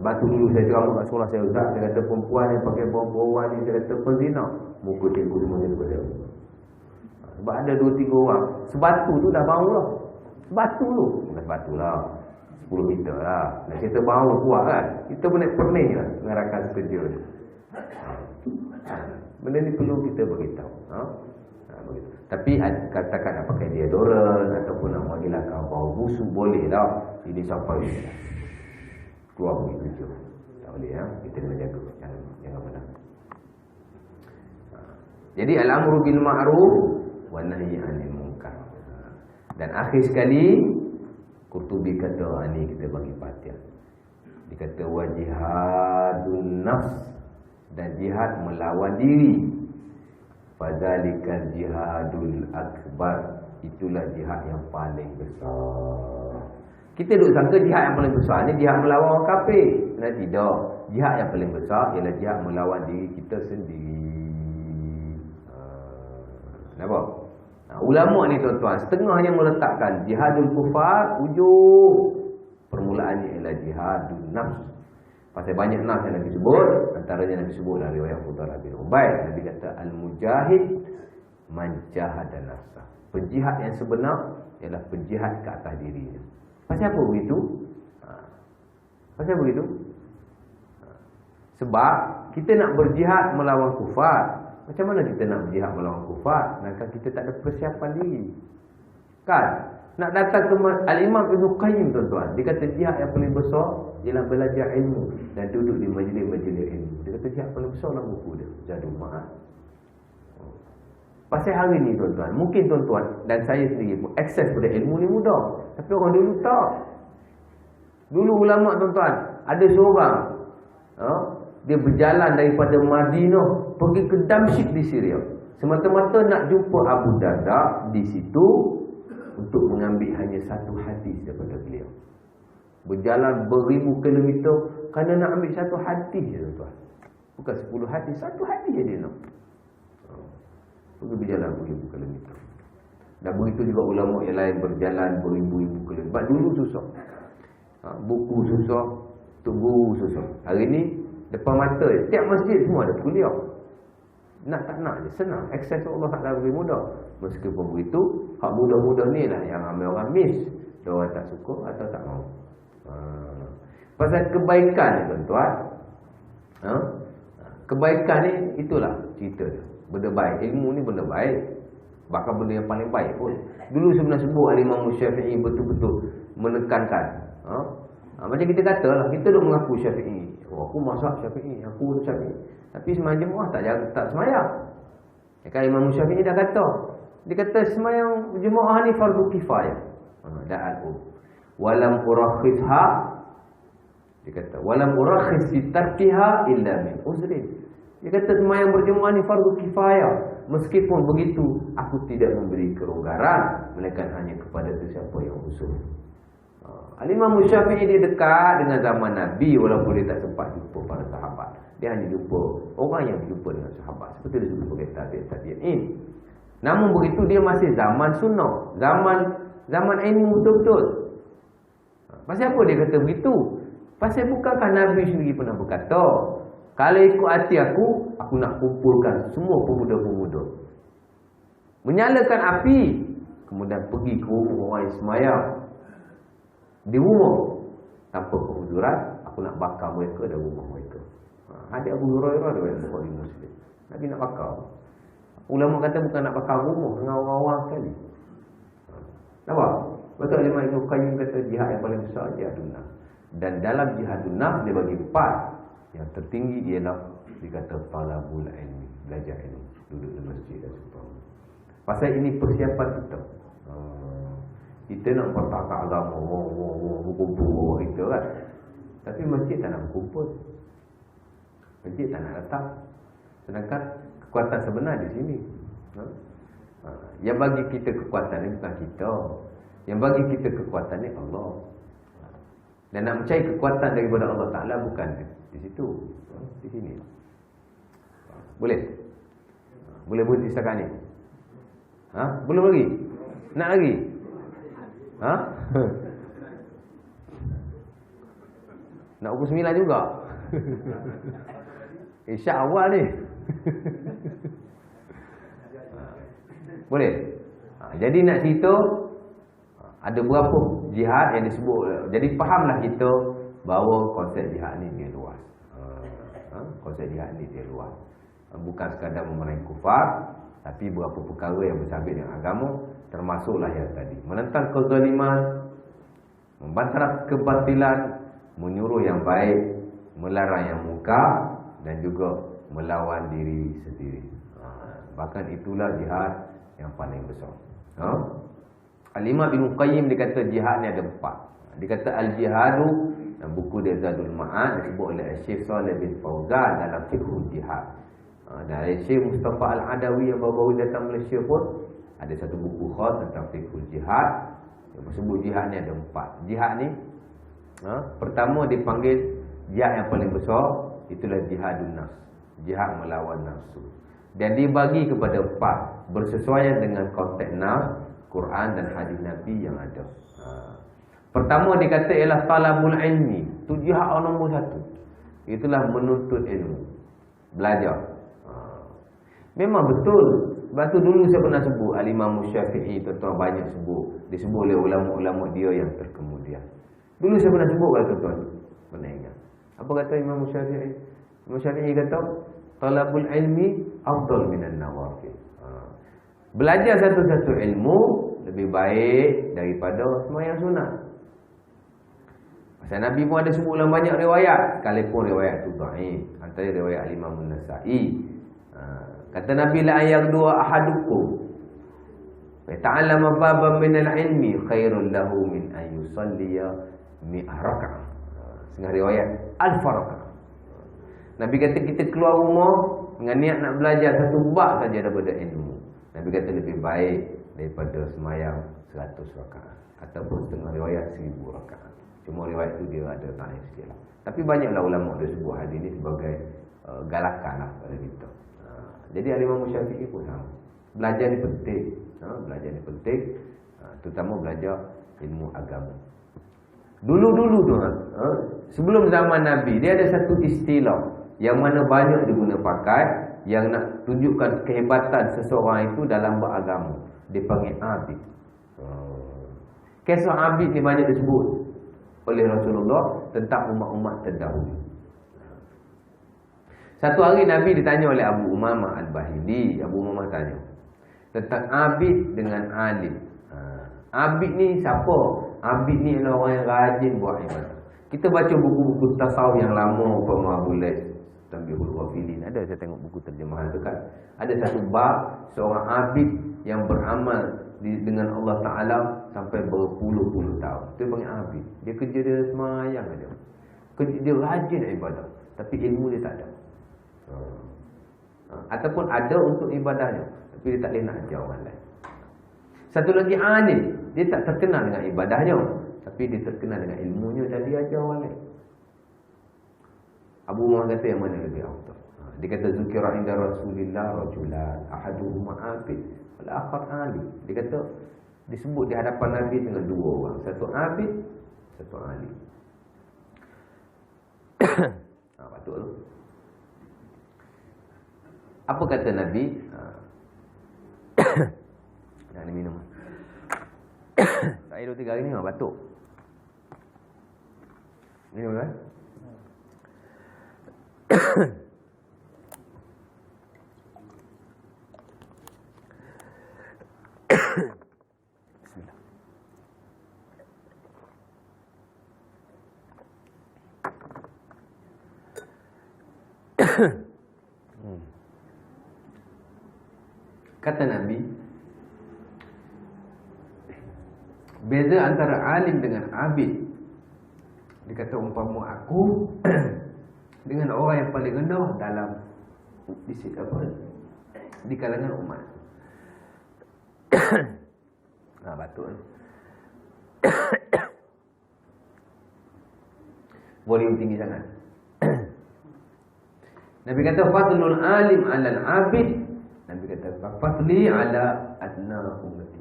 Batu dulu saya ceramah kat sekolah saya, Ustaz, dia kata perempuan yang pakai bau-bauan ni, dia kata pezina. Muka cikgu semua dia pada. Sebab ada 2-3 orang, sebatu tu dah bau lah. Sebatu tu, bukan sebatu lah, 10 meter lah. Nak cerita bau kuat kan, kita boleh pening lah dengan rakan kerja ni. Benda ni perlu kita beritahu. Tapi katakan nak pakai deodoran ataupun nak menghilangkan bau busuk, boleh lah. Ini sampai keluar pergi kerja, tak boleh ya. Kita kena jaga, jangan benar. Jadi al-amru bil ma'ruf wan nahyi 'anil munkar. Dan akhir sekali Qurtubi kata, ni kita bagi perhatian. Dia kata wa jihadun nafs, dan jihad melawan diri. Fadzalikal jihadul akbar, itulah jihad yang paling besar. Kita duk sangka jihad yang paling besar ni jihad melawan orang kafir. Nah, tidak. Jihad yang paling besar ialah jihad melawan diri kita sendiri. Nampak? Ulama ni tuan-tuan, setengahnya meletakkan jihadul kufar, ujung permulaannya ialah jihadun nafs. Pasal banyak nafs yang Nabi sebut, antaranya Nabi sebut dalam riwayat Fudalah bin Ubaid, Nabi kata al-mujahid man jahada nafsah. Penjihad yang sebenar ialah penjihad ke atas dirinya. Pasal apa begitu? Pasal begitu? Sebab kita nak berjihad melawan kufar. Macam mana kita nak berjihad melawan kufar? Sedangkan kita tak ada persiapan diri. Kan? Nak datang ke Al-Imam Ibn Qayyim, tuan-tuan, dia kata jihad yang paling besar ialah belajar ilmu dan duduk di majlis-majlis ilmu. Dia kata jihad paling besar dalam buku dia, Zadul Ma'ad. Pasal hari ni, tuan-tuan, mungkin tuan-tuan dan saya sendiri pun akses pada ilmu ni mudah, tapi orang dulu tak. Dulu ulama, tuan-tuan, ada seorang dia berjalan daripada Madinah pergi ke Damsyik di Syria, semata-mata nak jumpa Abu Darda di situ untuk mengambil hanya satu hadis daripada beliau. Berjalan beribu kilometer kerana nak ambil satu hadis je, tuan. Bukan 10 hadis, satu hadis je dia nak. Pergi berjalan beribu kilometer. Dan begitu juga ulama yang lain berjalan beribu-ribu kilometer. Sebab dulu susah. Buku susah, tunggu susah. Hari ni depan mata je. Tiap masjid semua ada kuliah. Nak tak nak je, senang. Akses Allah tak lebih mudah. Meskipun begitu, hak mudah-mudah ni lah yang ramai orang miss. Dia orang tak suka atau tak mahu. Pasal kebaikan ni, tuan-tuan, kebaikan ni itulah cerita dia. Benda baik, ilmu ni benda baik, bahkan benda yang paling baik pun. Dulu sebenarnya sebut Imam Syafi'i betul-betul menekankan. Macam kita kata lah, kita duk mengaku Syafi'i. Aku mazhab Syafi'i, aku Syafi'i. Tapi sembahyang jemaah tak sembahyang. Kan Imam Syafi'i dah kata, dia kata sembahyang jemaah ni fardu kifayah. Da'al walam urakhizha, dia kata walam urakhiz fi tarkiha illa min uzrin. Dia kata sembahyang berjemaah ni fardu kifayah. Meskipun begitu, aku tidak memberi kelonggaran, melainkan hanya kepada sesiapa yang usul. Al-Imam Syafi'i dia dekat dengan zaman Nabi, walaupun dia tak sempat jumpa para sahabat. Dia hanya jumpa orang yang jumpa dengan sahabat, seperti disebut sebagai tabi'in. Namun begitu dia masih zaman sunnah, zaman ilmu betul-betul. Pasal apa dia kata begitu? Pasal bukankah Nabi sendiri pernah berkata, kalau ikut hati aku nak kumpulkan semua pemuda-pemuda, menyalakan api, kemudian pergi ke rumah orang yang semayang di rumah tanpa kehuzuran, aku nak bakar mereka dan rumah mereka. Ada Abu Hurairah riwayat Bukhari Muslim. Nabi nak bakar. Ulama kata bukan nak bakar rumah dengan orang-orang sekali. Nampak? Betul Imam Ibn Qayyim kata jihad yang paling besar jihadun nafs. Dan dalam jihadun nafs dia bagi 4. Yang tertinggi ialah dikata talabul ilmi, belajar ilmu, duduk di masjid dan sebagainya. Pasal ini persiapan kita. Kita nak bertakak agama, berkumpul bawah kita kan. Tapi masjid tak nak berkumpul. Masjid tak nak datang. Sedangkan kekuatan sebenar di sini. Yang bagi kita kekuatan ni bukan kita. Yang bagi kita kekuatan ni Allah. Dan nak mencari kekuatan daripada Allah Ta'ala bukan di situ. Di sini. Boleh? Boleh berhenti setakat ni? Belum lagi? Nak lagi? Nak pukul 9 juga? Isyak awal ni. Boleh? Jadi nak cerita, ada berapa jihad yang disebut. Jadi fahamlah kita bahawa konsep jihad ni dia luas. Konsep jihad ni dia luas. Bukan sekadar memerangi kufar, tapi beberapa perkara yang bersabit dengan agama, termasuklah yang tadi. Menentang kezaliman, membantah kebatilan, menyuruh yang baik, melarang yang munkar, dan juga melawan diri sendiri. Bahkan itulah jihad yang paling besar. Al-Imam Ibn Qayyim dia kata jihad ni ada 4. Dia kata al-jihadu, dalam buku dia Zadul Ma'ad disebut oleh Syekh Saleh bin Fauzan dalam Fiqhul Jihad. Dan Syekh Mustafa Al-Adawi yang baru-baru datang Malaysia pun ada satu buku khas tentang Fiqhul Jihad yang disebut jihad ni ada 4. Jihad ni pertama dipanggil jihad yang paling besar, itulah jihadun nafs, jihad melawan nafsu. Dan dibagi kepada 4 bersesuaian dengan konteks nafs, Quran dan hadis Nabi yang ada. Pertama dikata ialah talabul ilmi. Tu jihad nombor 1. Itulah menuntut ilmu, belajar. Memang betul. Sebab tu dulu saya pernah sebut Al-Imam Syafi'i, tuan-tuan banyak sebut, disebut oleh ulama-ulama dia yang terkemudian. Dulu saya pernah sebut kat tuan-tuan. Pernah ingat? Apa kata Imam Syafi'i? Imam Syafi'i kata talabul ilmi afdal minan nawafil. Belajar satu-satu ilmu lebih baik daripada sembahyang sunat. Pasal Nabi pun ada sebut dalam banyak riwayat, sekalipun riwayat tu dhaif. Antara riwayat Al-Imam An-Nasa'i. Kata Nabi la yaghdu ahadukum fa ta'allama baban min al-ilmi khairul lahu min an yusalliya mi'ah raka'ah. Setengah riwayat alf raka'ah. Nabi kata kita keluar rumah dengan niat nak belajar satu bab saja daripada ilmu. Nabi kata lebih baik daripada semayang 100 rakaat ataupun setengah riwayat 1000 rakaat. Cuma riwayat tu dia ada taif sikit lah. Tapi banyaklah ulama dia sebut hadis ni sebagai galakan lah pada kita. Jadi Al-Imam Syafi'i pun sama. Belajar ni penting. Belajar ni penting, terutama belajar ilmu agama. Dulu-dulu tu sebelum zaman Nabi, dia ada satu istilah yang mana banyak diguna pakai, yang nak tunjukkan kehebatan seseorang itu dalam beragama. Dia panggil abid. Kisah abid ni banyak disebut oleh Rasulullah tentang umat-umat terdahulu. Satu hari Nabi ditanya oleh Abu Umamah Al-Bahili. Abu Umamah tanya tentang abid dengan alim. Abid ni siapa? Abid ni adalah orang yang rajin buat ibadah. Kita baca buku-buku tasawuf yang lama, Umpama Abu Lais, Tanbihul Ghafilin. Ada saya tengok buku terjemahan tu kan. Ada satu bab seorang abid yang beramal dengan Allah Ta'ala sampai berpuluh-puluh tahun. Itu panggil abid. Dia kerja dia semayang aja. Dia rajin ibadah, tapi ilmu dia tak ada. Ataupun ada untuk ibadahnya, tapi dia tak boleh nak ajar orang lain. Satu lagi alim, dia tak terkenal dengan ibadahnya, tapi dia terkenal dengan ilmunya dan dia ajar orang lain. Abu Muhammad kata yang mana lebih afdal? Dia kata zukira inda Rasulillah rajulan ahaduhuma abid wal akhar alim. Dia kata disebut di hadapan Nabi dengan dua orang, satu abid, satu alim. Patut tu. Apa kata Nabi? Nak ni minum. Air 2-3 hari ni memang batuk. Minum kan? Bismillah. Kata Nabi, beza antara alim dengan abid. Dia kata umpama aku dengan orang yang paling rendah dalam di kalangan umat. Batuk. Volume tinggi sangat. Nabi kata fadlul alim 'alal 'abid. Nabi kata fadli 'ala adna ummati.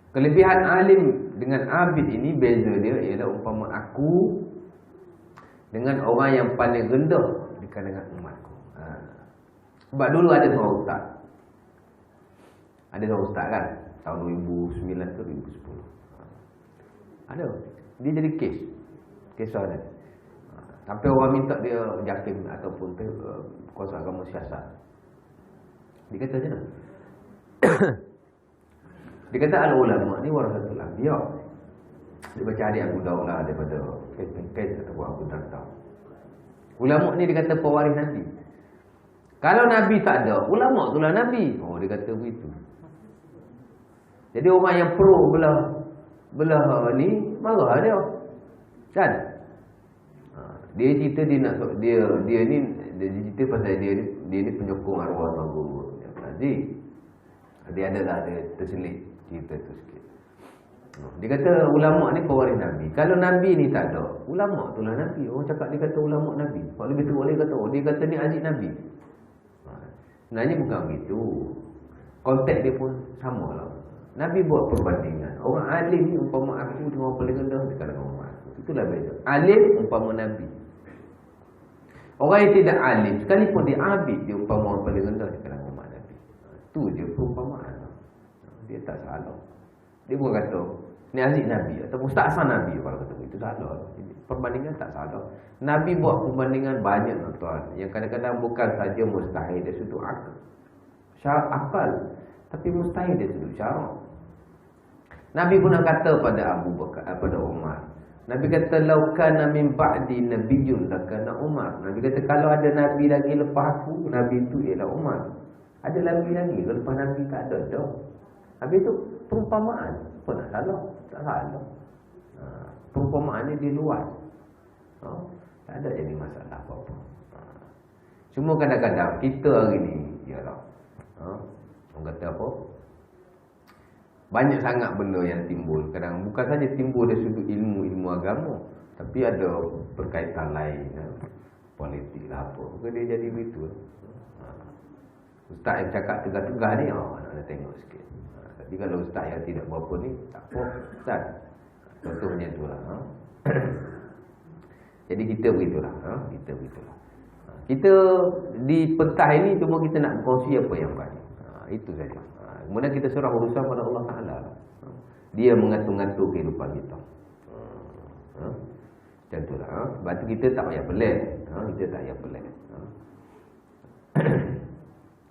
Kelebihan alim dengan abid ini, beza dia ialah umpama aku dengan orang yang paling rendah di kalangan umatku. Sebab dulu ada seorang ustaz. Ada seorang ustaz kan, tahun 2009 ke 2010. Ada. Dia jadi kisah dia. Sampai orang minta dia jakim ataupun kuasa agama siasat. Dia kata macam mana? Dia kata al-ulama ni warasatul anbiya. Dia baca hadis Abu Daud lah daripada Qais ataupun Abu Darda. Ulama ni dia kata pewaris Nabi. Kalau Nabi tak ada, ulama itulah Nabi. Oh, dia kata begitu. Jadi orang yang pro belah ni marah dia. Kan? Dia cerita dia cerita pasal dia ni penyokong arwah tuan guru yang Aziz. Dia adalah dia terselit cerita tu sikit. Dia kata ulama ni pewaris Nabi. Kalau Nabi ni tak ada, ulama itulah Nabi. Orang cakap dia kata ulama Nabi. Kalau lebih teruk dia kata, dia kata ni aziz Nabi. Sebenarnya bukan begitu. Konteks dia pun samalah. Nabi buat perbandingan. Orang alim ni umpama aku dengan orang paling rendah di kalangan umat. Itulah beza. Alim umpama Nabi. Orang yang tidak alim sekalipun dia abid, dia umpama orang paling rendah di kalangan umat Nabi. Itu je perumpamaan. Dia tak salah. Dia bukan kata ni aziz Nabi atau mustahsan Nabi. Kalau kata itu salah. Perbandingan tak salah. Nabi buat perbandingan banyak tuan. Yang kadang-kadang bukan saja mustahil dari sudut akal. Syarat akal, tapi mustahil dari sudut syarak. Nabi pernah kata pada Abu Bakar, pada Umar. Nabi kata lau kana min ba'di nabiyyun lakana Umar. Nabi kata kalau ada nabi lagi lepas aku, nabi itu ialah Umar. Ada nabi lagi lepas nabi tak ada dah. Habis itu perumpamaan. Apa nak salah? Tak salah. Perumpamaan ni dia luas. Tak ada jadi masalah apa-apa. Cuma kadang-kadang kita hari ni ialah orang kata apa? Banyak sangat benda yang timbul. Kadang bukan saja timbul dari sudut ilmu agama, tapi ada berkaitan lain, politik lah apa. Maka dia jadi begitu. Ustaz yang cakap tegah-tegah ni, nak tengok sikit. Tapi kalau ustaz yang tidak berapa ni, tak apa. Ustaz, contohnya itulah. Jadi kita begitulah. Kita di pentah ini cuma kita nak berkongsi apa yang baik. Itu saja. Kemudian kita serah urusan pada Allah Ta'ala. Dia mengatur-ngatur kehidupan kita. Macam itulah. Sebab tu kita tak payah pelik. Kita tak payah pelik.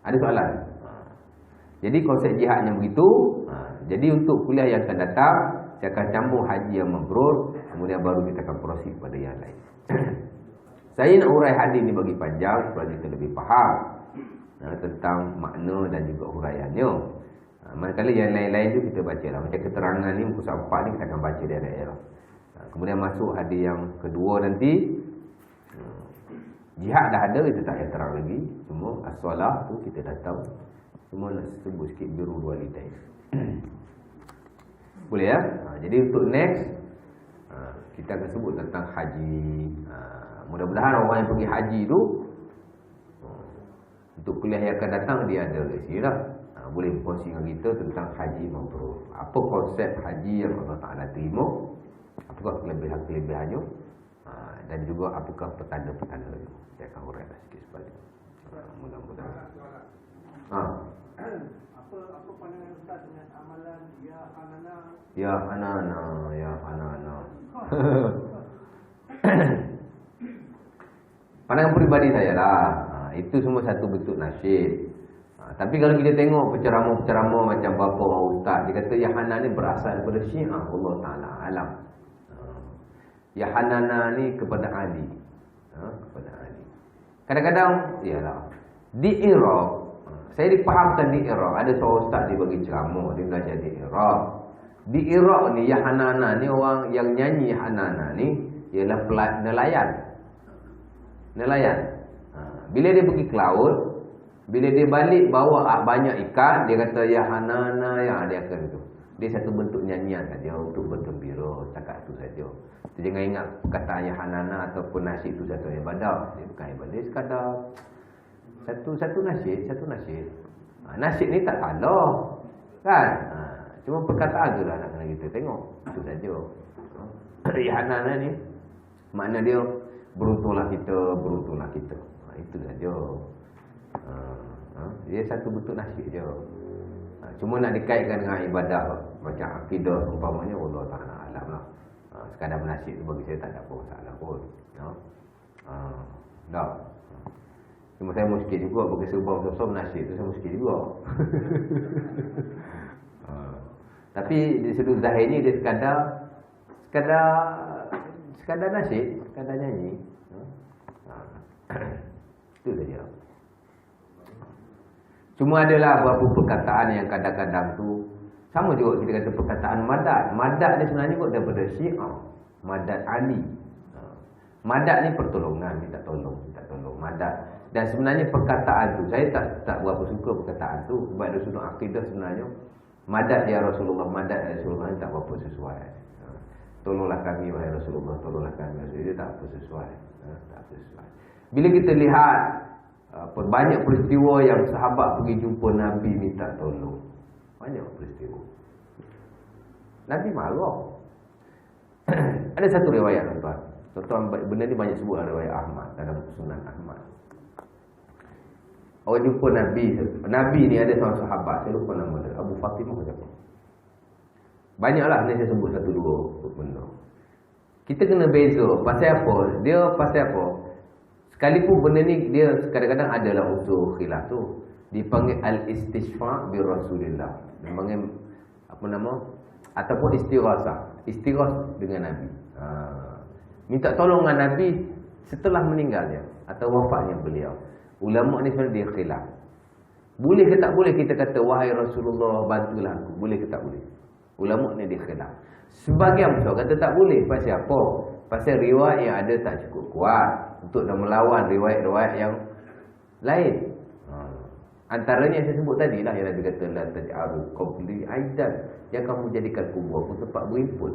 Ada soalan? Jadi konsep jihadnya begitu. Jadi untuk kuliah yang akan datang, saya akan campur haji yang mabrur. Kemudian baru kita akan proses pada yang lain. Saya nak urai hadis ni bagi panjang supaya kita lebih faham tentang makna dan juga huraiannya. Manakala yang lain-lain tu kita baca lah. Macam keterangan ni muka 4 ni kita akan baca dari daerah. Kemudian masuk hadis yang kedua nanti. Jihad dah ada, kita tak payah terang lagi. Cuma as-salah tu kita dah tahu. Cuma nak sebut sikit birrul walidain. Boleh ya? Jadi untuk next kita akan sebut tentang haji. Mudah-mudahan orang yang pergi haji tu untuk kuliah yang akan datang dia ada lesi lah. Boleh berkongsi dengan kita tentang haji mabrur. Apa konsep haji yang Allah Ta'ala terima? apakah kelebihan-kelebihannya, dan juga apakah petanda-petandanya. Saya akan uraikan sikit sebalik. Mudah-mudahan. Apa pandangan Ustaz dengan amalan ya Hanana? Ya Hanana, ya Hanana. Pandangan peribadi saya lah. Itu semua satu bentuk nasyid. Tapi kalau kita tengok penceramah-penceramah macam bapa ustaz, dia kata ya Hanan ni berasal daripada Syiah, Allah Taala alam. Ya Hanana ni kepada Ali. Kepada Ali. Kadang-kadang ialah di Iraq, saya difahamkan di Iraq ada seorang ustaz dia bagi ceramah, dia belajar di Iraq. Di Iraq ni ya Hanana ni, orang yang nyanyi ya Hanana ni ialah nelayan. Nelayan. Bila dia pergi ke laut, bila dia balik bawa banyak ikan, dia kata ya Hanana, ya dia akan itu. Dia satu bentuk nyanyian saja untuk bergembira, cakap itu saja. Jadi jangan ingat perkataan ya Hanana ataupun nasyid itu satu ibadah. Dia bukan ibadah, dia sekadar satu nasyid, satu nasyid. Nasyid ni tak salah, kan? Cuma perkataan tu lah nak kena kita tengok. Itu saja. Ya Hanana ni makna dia beruntunglah kita, beruntunglah kita. Itu saja. Dia satu bentuk nasyid je. Cuma nak dikaitkan dengan ibadah macam akidah umpamanya, Allah Taala alam lah. Sekadar nasyid tu bagi saya tak ada apa masalah pun. Tak. Cuma saya muskil juga bagi sebuah sosok nasyid tu, saya muskil juga. Tapi di sudut zahir ni dia sekadar nasyid, sekadar nyanyi. Itu saja. Cuma adalah beberapa perkataan yang kadang-kadang tu sama juga kita kata perkataan madad. Madad ni sebenarnya kot daripada Syiah. Madad Ali. Madad ni pertolongan, minta tolong, madad. Dan sebenarnya perkataan tu saya tak berapa suka perkataan tu sebab dari sudut akidah sebenarnya madad ya Rasulullah, madad ya Rasulullah ni tak berapa sesuai. Tolonglah kami wahai Rasulullah, tolonglah kami. Dia tak apa sesuai. Tak sesuai. Bila kita lihat banyak peristiwa yang sahabat pergi jumpa Nabi minta tolong. Banyak peristiwa. Nabi marah. Ada satu riwayat tuan-tuan. Tuan-tuan, benda ni banyak sebut dalam riwayat Ahmad, dalam Sunan Ahmad. Orang jumpa Nabi. Nabi ni ada seorang sahabat, saya lupa nama dia, Abu Fatimah ke siapa. Banyaklah ni saya sebut satu dua benda. Kita kena beza. Pasal apa? Dia pasal apa? Sekalipun benda ni dia kadang-kadang adalah unsur khilaf tu. Dipanggil al-istishfa' bi Rasulillah. Dipanggil apa nama? Ataupun istighasah. Istighas dengan Nabi. Minta tolong dengan Nabi setelah meninggalnya atau wafatnya beliau. Ulama ni sebenarnya dia khilaf. Boleh ke tak boleh kita kata wahai Rasulullah bantulah aku? Boleh ke tak boleh? Ulama ni dia khilaf. Sebahagian besar kata tak boleh. Pasal apa? Pasal riwayat yang ada tak cukup kuat untuk nak melawan riwayat-riwayat yang lain. Antaranya yang saya sebut tadi lah, yang Nabi kata la taj'alu qabli aidan, yang kamu jadikan kubur aku tempat berhimpun.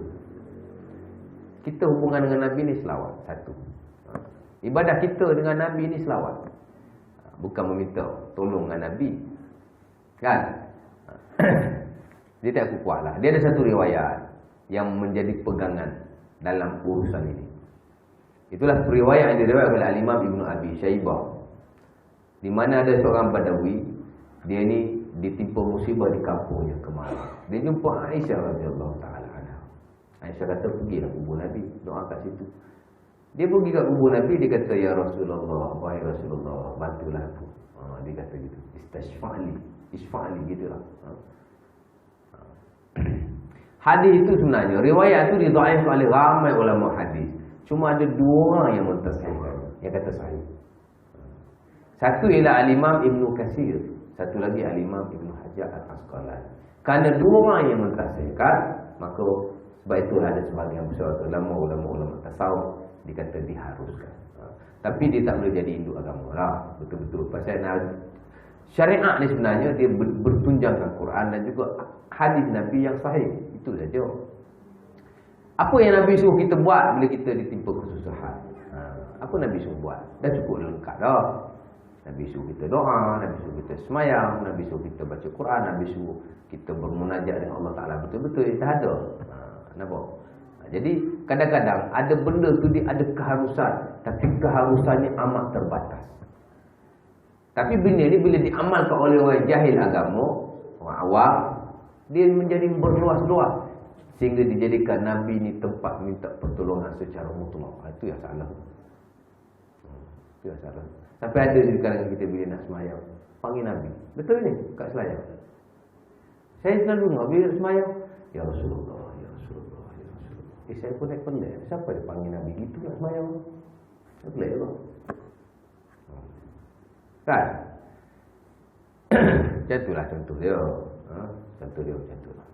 Kita hubungan dengan Nabi ni selawat. Satu. Ibadah kita dengan Nabi ni selawat. Bukan meminta tolong dengan Nabi. Kan? Dia tak kuat lah. Dia ada satu riwayat yang menjadi pegangan dalam urusan ini. Itulah riwayat yang diriwayatkan oleh Al-Imam Ibn Abi Shaybah, di mana ada seorang Badawi, dia ni ditimpa musibah di kampungnya kemarin. Dia jumpa Aisyah radhiyallahu taala anha. Aisyah kata pergilah kubur Nabi, doa kat situ. Dia pergi kat kubur Nabi, dia kata ya Rasulullah, wahai Rasulullah, bantulah aku. Dia kata gitu. Isfa'li gitulah. Hadis itu sebenarnya riwayat itu didhaifkan oleh ramai ulama hadis. Cuma ada dua orang yang mentasihkan, yang kata sahih. Satu ialah Al-Imam Ibn Katsir, satu lagi Al-Imam Ibn Hajar Al-Asqalani. Kerana dua orang yang mentasihkan, maka sebab itu ada sebahagian besar ulama tasawuf dikata diharuskan. Tapi dia tak boleh jadi induk agama lah. Betul-betul. Pasal syariat ni sebenarnya dia bertunjangkan Quran dan juga hadis Nabi yang sahih. Itu saja. Apa yang Nabi suruh kita buat bila kita ditimpa kesusahan? Apa Nabi suruh buat? Dah cukup lengkap dah. Nabi suruh kita doa, Nabi suruh kita semayang, Nabi suruh kita baca Quran, Nabi suruh kita bermunajat dengan Allah Ta'ala betul-betul. Kita ada. Nampak? Jadi kadang-kadang ada benda tu dia ada keharusan, tapi keharusannya amat terbatas. Tapi benda ni bila diamalkan oleh orang jahil agama, orang awam, dia menjadi berluas-luas sehingga dijadikan Nabi ni tempat minta pertolongan secara mutlak. Itu yang salah. Itu yang salah. Sampai ada di kalangan kita bila nak semayang, panggil Nabi. Betul ni kat selayang. Saya selalu dengar bila nak semayang, Ya Rasulullah, Ya Rasulullah, Ya Rasulullah. Saya pun naik pendek. Siapa dia panggil Nabi gitu nak semayang? Pelik ke? Kan? Macam itulah contoh dia. Contoh dia macam itulah.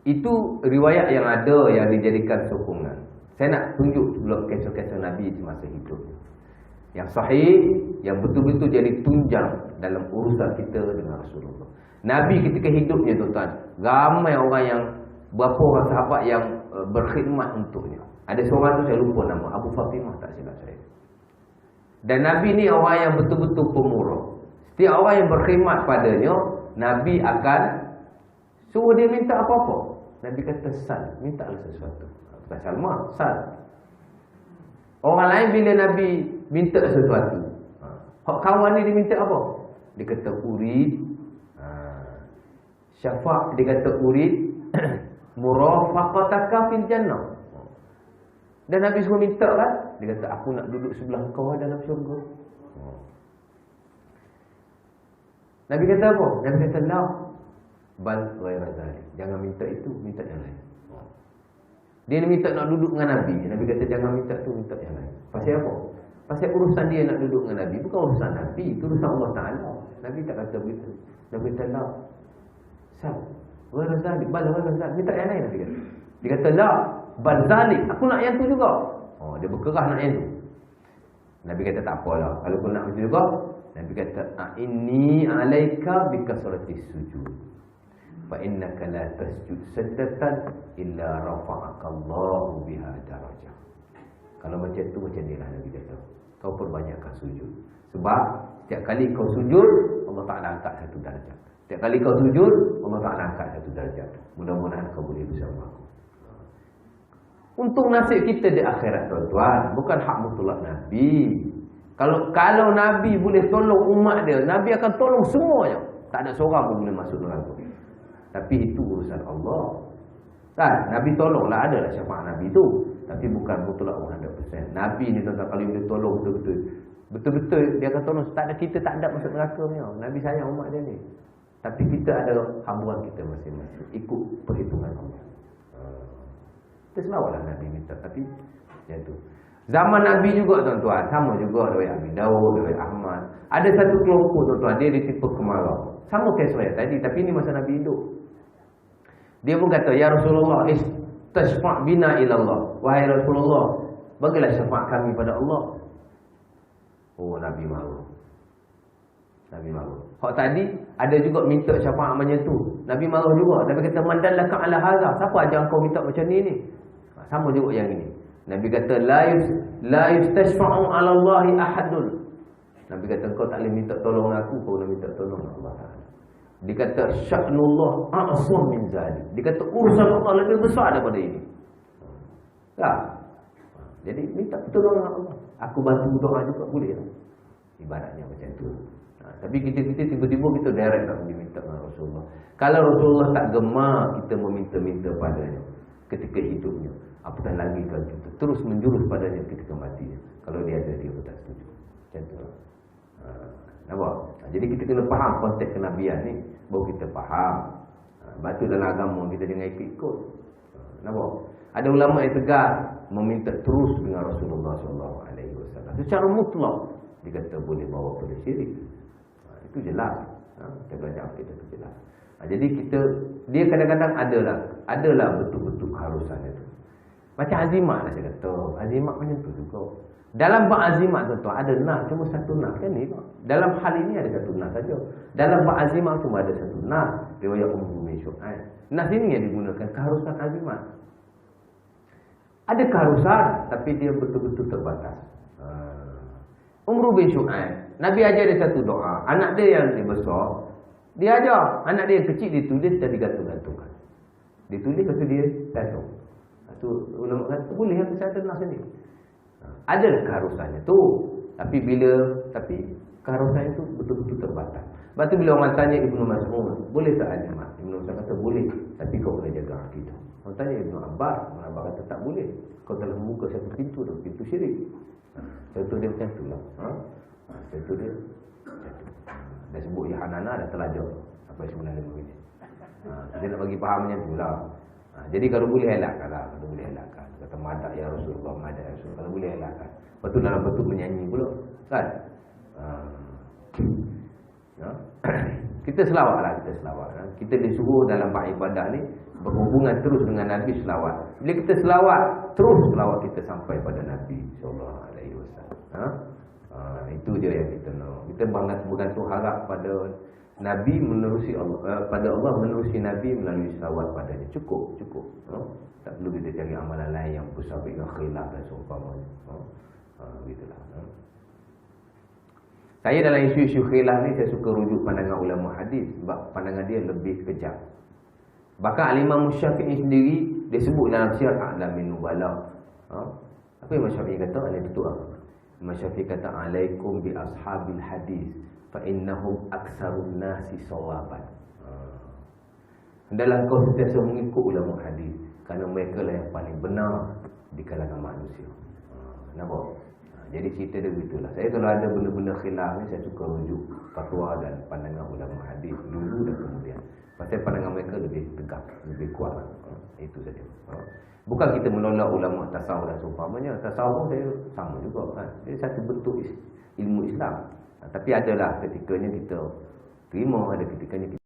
Itu riwayat yang ada yang dijadikan sokongan. Saya nak tunjuk dulu kisah-kisah Nabi semasa hidup yang sahih, yang betul-betul jadi tunjang dalam urusan kita dengan Rasulullah. Nabi ketika hidupnya tuan-tuan, ramai orang yang, berapa orang sahabat yang berkhidmat untuknya. Ada seorang tu saya lupa nama, Abu Fatimah tak silap saya. Dan Nabi ni orang yang betul-betul pemurah. Setiap orang yang berkhidmat padanya, Nabi akan suruh dia minta apa-apa. Nabi kata sal, mintalah sesuatu. Bukan Salma, sal. Orang lain bila Nabi minta sesuatu, hak kawan ni dia minta apa? Dia kata urid syafa', dia kata urid murafaqataka fil jannah. Dan Nabi suruh minta kan? Dia kata aku nak duduk sebelah kau dalam syurga. Nabi kata apa? Nabi kata la bal ghaira zalik. Jangan minta itu, minta yang lain. Dia minta nak duduk dengan Nabi. Nabi kata jangan minta tu, minta yang lain. Pasal apa? Pasal urusan dia nak duduk dengan Nabi bukan urusan Nabi, itu urusan Allah Ta'ala. Nabi tak kata begitu. Nabi kata la sal ghaira zalik, bal ghaira zalik. Minta yang lain Nabi kata. Dia kata la bal zalik, aku nak yang tu juga. Dia berkerah nak yang tu. Nabi kata tak apalah, kalau kau nak macam juga. Nabi kata inni alaika bikasratis sujud. Fa innaka la tasjud sajdatan illa rafa'aka Allahu biha darajah. Kalau macam tu macam inilah Nabi kata, kau perbanyakkan sujud. Sebab setiap kali kau sujud, Allah Ta'ala angkat satu darjat. Setiap kali kau sujud, Allah Ta'ala angkat satu darjat. Mudah-mudahan kau boleh bersama aku. Untuk nasib kita di akhirat tuan-tuan, bukan hak mutlak Nabi. Kalau Nabi boleh tolong umat dia, Nabi akan tolong semuanya. Tak ada seorang pun boleh masuk neraka. Tapi itu urusan Allah. Kan? Nabi tolonglah, adalah syafaat Nabi itu. Tapi bukan mutlak 100%. Nabi ni tuan-tuan, kalau dia tolong betul-betul, betul-betul dia akan tolong. Kita tak ada masuk neraka ni. Nabi sayang umat dia ni. Tapi kita ada habuan kita masing-masing. Ikut perhitungan Allah. Kita selawatlah Nabi minta. Tapi macam tu. Zaman Nabi juga tuan-tuan, sama juga riwayat Abi Daud, riwayat Ahmad. Ada satu kelompok tuan-tuan, dia ditipu kemarau. Sama kes riwayat tadi, tapi ini masa Nabi hidup. Dia pun kata, Ya Rasulullah, istashfa' bina ilallah. Wahai Rasulullah, bagilah syafaat kami pada Allah. Oh, Nabi malu. Nabi malu. Hak tadi, ada juga minta syafaat macam tu. Nabi malu juga. Nabi kata, man dallaka ala hadha. Siapa ajar kau minta macam ni? Sama juga yang ini. Nabi kata la yustashfa'u 'ala Allahi ahadun. Nabi kata kau tak boleh minta tolong aku, kau nak minta tolong Allah Taala. Dia kata sya'nullah a'zam min zalik. Dia kata urusan Allah lebih besar daripada ini. Tak. Jadi minta pertolongan Allah. Aku bantu doa juga boleh tak? Ibaratnya macam tu. Tapi kita tiba-tiba kita direct nak diminta dengan Rasulullah. Kalau Rasulullah tak gemar kita meminta-minta padanya ketika hidupnya, apatah lagi kalau kita terus menjurus padanya ketika matinya. Kalau dia ada, dia pun tak setuju. Macam tu lah. Nampak? Jadi kita kena faham konteks kenabian ni, baru kita faham. Batu dalam agama kita jangan ikut-ikut. Nampak? Ada ulama yang tegas meminta terus dengan Rasulullah SAW. Secara mutlak dia kata boleh bawa pada syirik. Itu jelas. Kita belajar kita tu jelas. Jadi dia kadang-kadang adalah betul-betul keharusan itu. Macam azimat lah saya kata. Azimat macam tu juga. Dalam bab azimat tuan-tuan ada nas, cuma satu nas kan ni. Dalam hal ini ada satu nas saja. Dalam bab azimat cuma ada satu nas. Riwayat Ummu bin Syu'aib. Nas ini yang digunakan keharusan azimat. Ada keharusan tapi dia betul-betul terbatas. Ummu bin Syu'aib, Nabi ajar dia satu doa. Anak dia yang besar, dia ajar. Anak dia yang kecil ditulis dan digantung-gantungkan. Dia tulis lepas tu dia tato. Tu ulama kata boleh yang saya ada nas ni. Adalah keharusannya tu. Tapi keharusannya tu betul-betul terbatas. Lepas tu bila orang tanya Ibnu Mas'ud, boleh tak ada mak? Ibnu Mas'ud kata boleh, tapi kau kena jaga akidah. Orang tanya Ibnu Abbas, Ibnu Abbas kata tak boleh. Kau telah membuka satu pintu tu, pintu syirik. Contoh dia macam tu lah. Contoh dia dah sebut Yahanana dah terlajar apa sebenarnya begini. Dia nak bagi faham macam tu lah. Jadi kalau boleh elakkan lah. Kalau boleh elakkan. Kata madak ya Rasulullah, madak ya Rasulullah. Kalau boleh elakkan. Lepas tu dalam bentuk menyanyi pula. Kan? Kita selawat lah. Kita disuruh dalam bab ibadah ni berhubungan terus dengan Nabi selawat. Bila kita selawat, terus selawat kita sampai pada Nabi SAW. Itu je yang kita nak. Kita bergantung harap pada Nabi menerusi Allah, pada Allah menerusi Nabi melalui selawat padanya. Cukup. Tak perlu kita cari amalan lain yang bersabit dengan khilaf dan seumpamanya. Begitulah. Saya dalam isu-isu khilaf ni saya suka rujuk pandangan ulama hadis sebab pandangan dia lebih kejam. Bahkan Al-Imam Syafi'i sendiri dia sebut dalam Syiar A'lamin Nubala. Apa yang Imam Syafi'i kata? Imam Syafi'i kata alaikum bi ashabil hadis fa innahum aktsarun nasi sawaban. Hendaklah kau sentiasa mengikut ulama hadis kerana mereka lah yang paling benar di kalangan manusia. Nampak? Jadi cerita dia begitulah. Saya kalau ada benda-benda khilaf ni saya suka rujuk fatwa dan pandangan ulama hadis dulu dan kemudian. Pasal pandangan mereka lebih tegak, lebih kuat. Itu saja. Bukan kita menolak ulama tasawuf dan seumpamanya. Tasawuf saya sama juga kan. Dia satu bentuk ilmu Islam. Tapi adalah ketikanya kita terima, ada ketikanya kita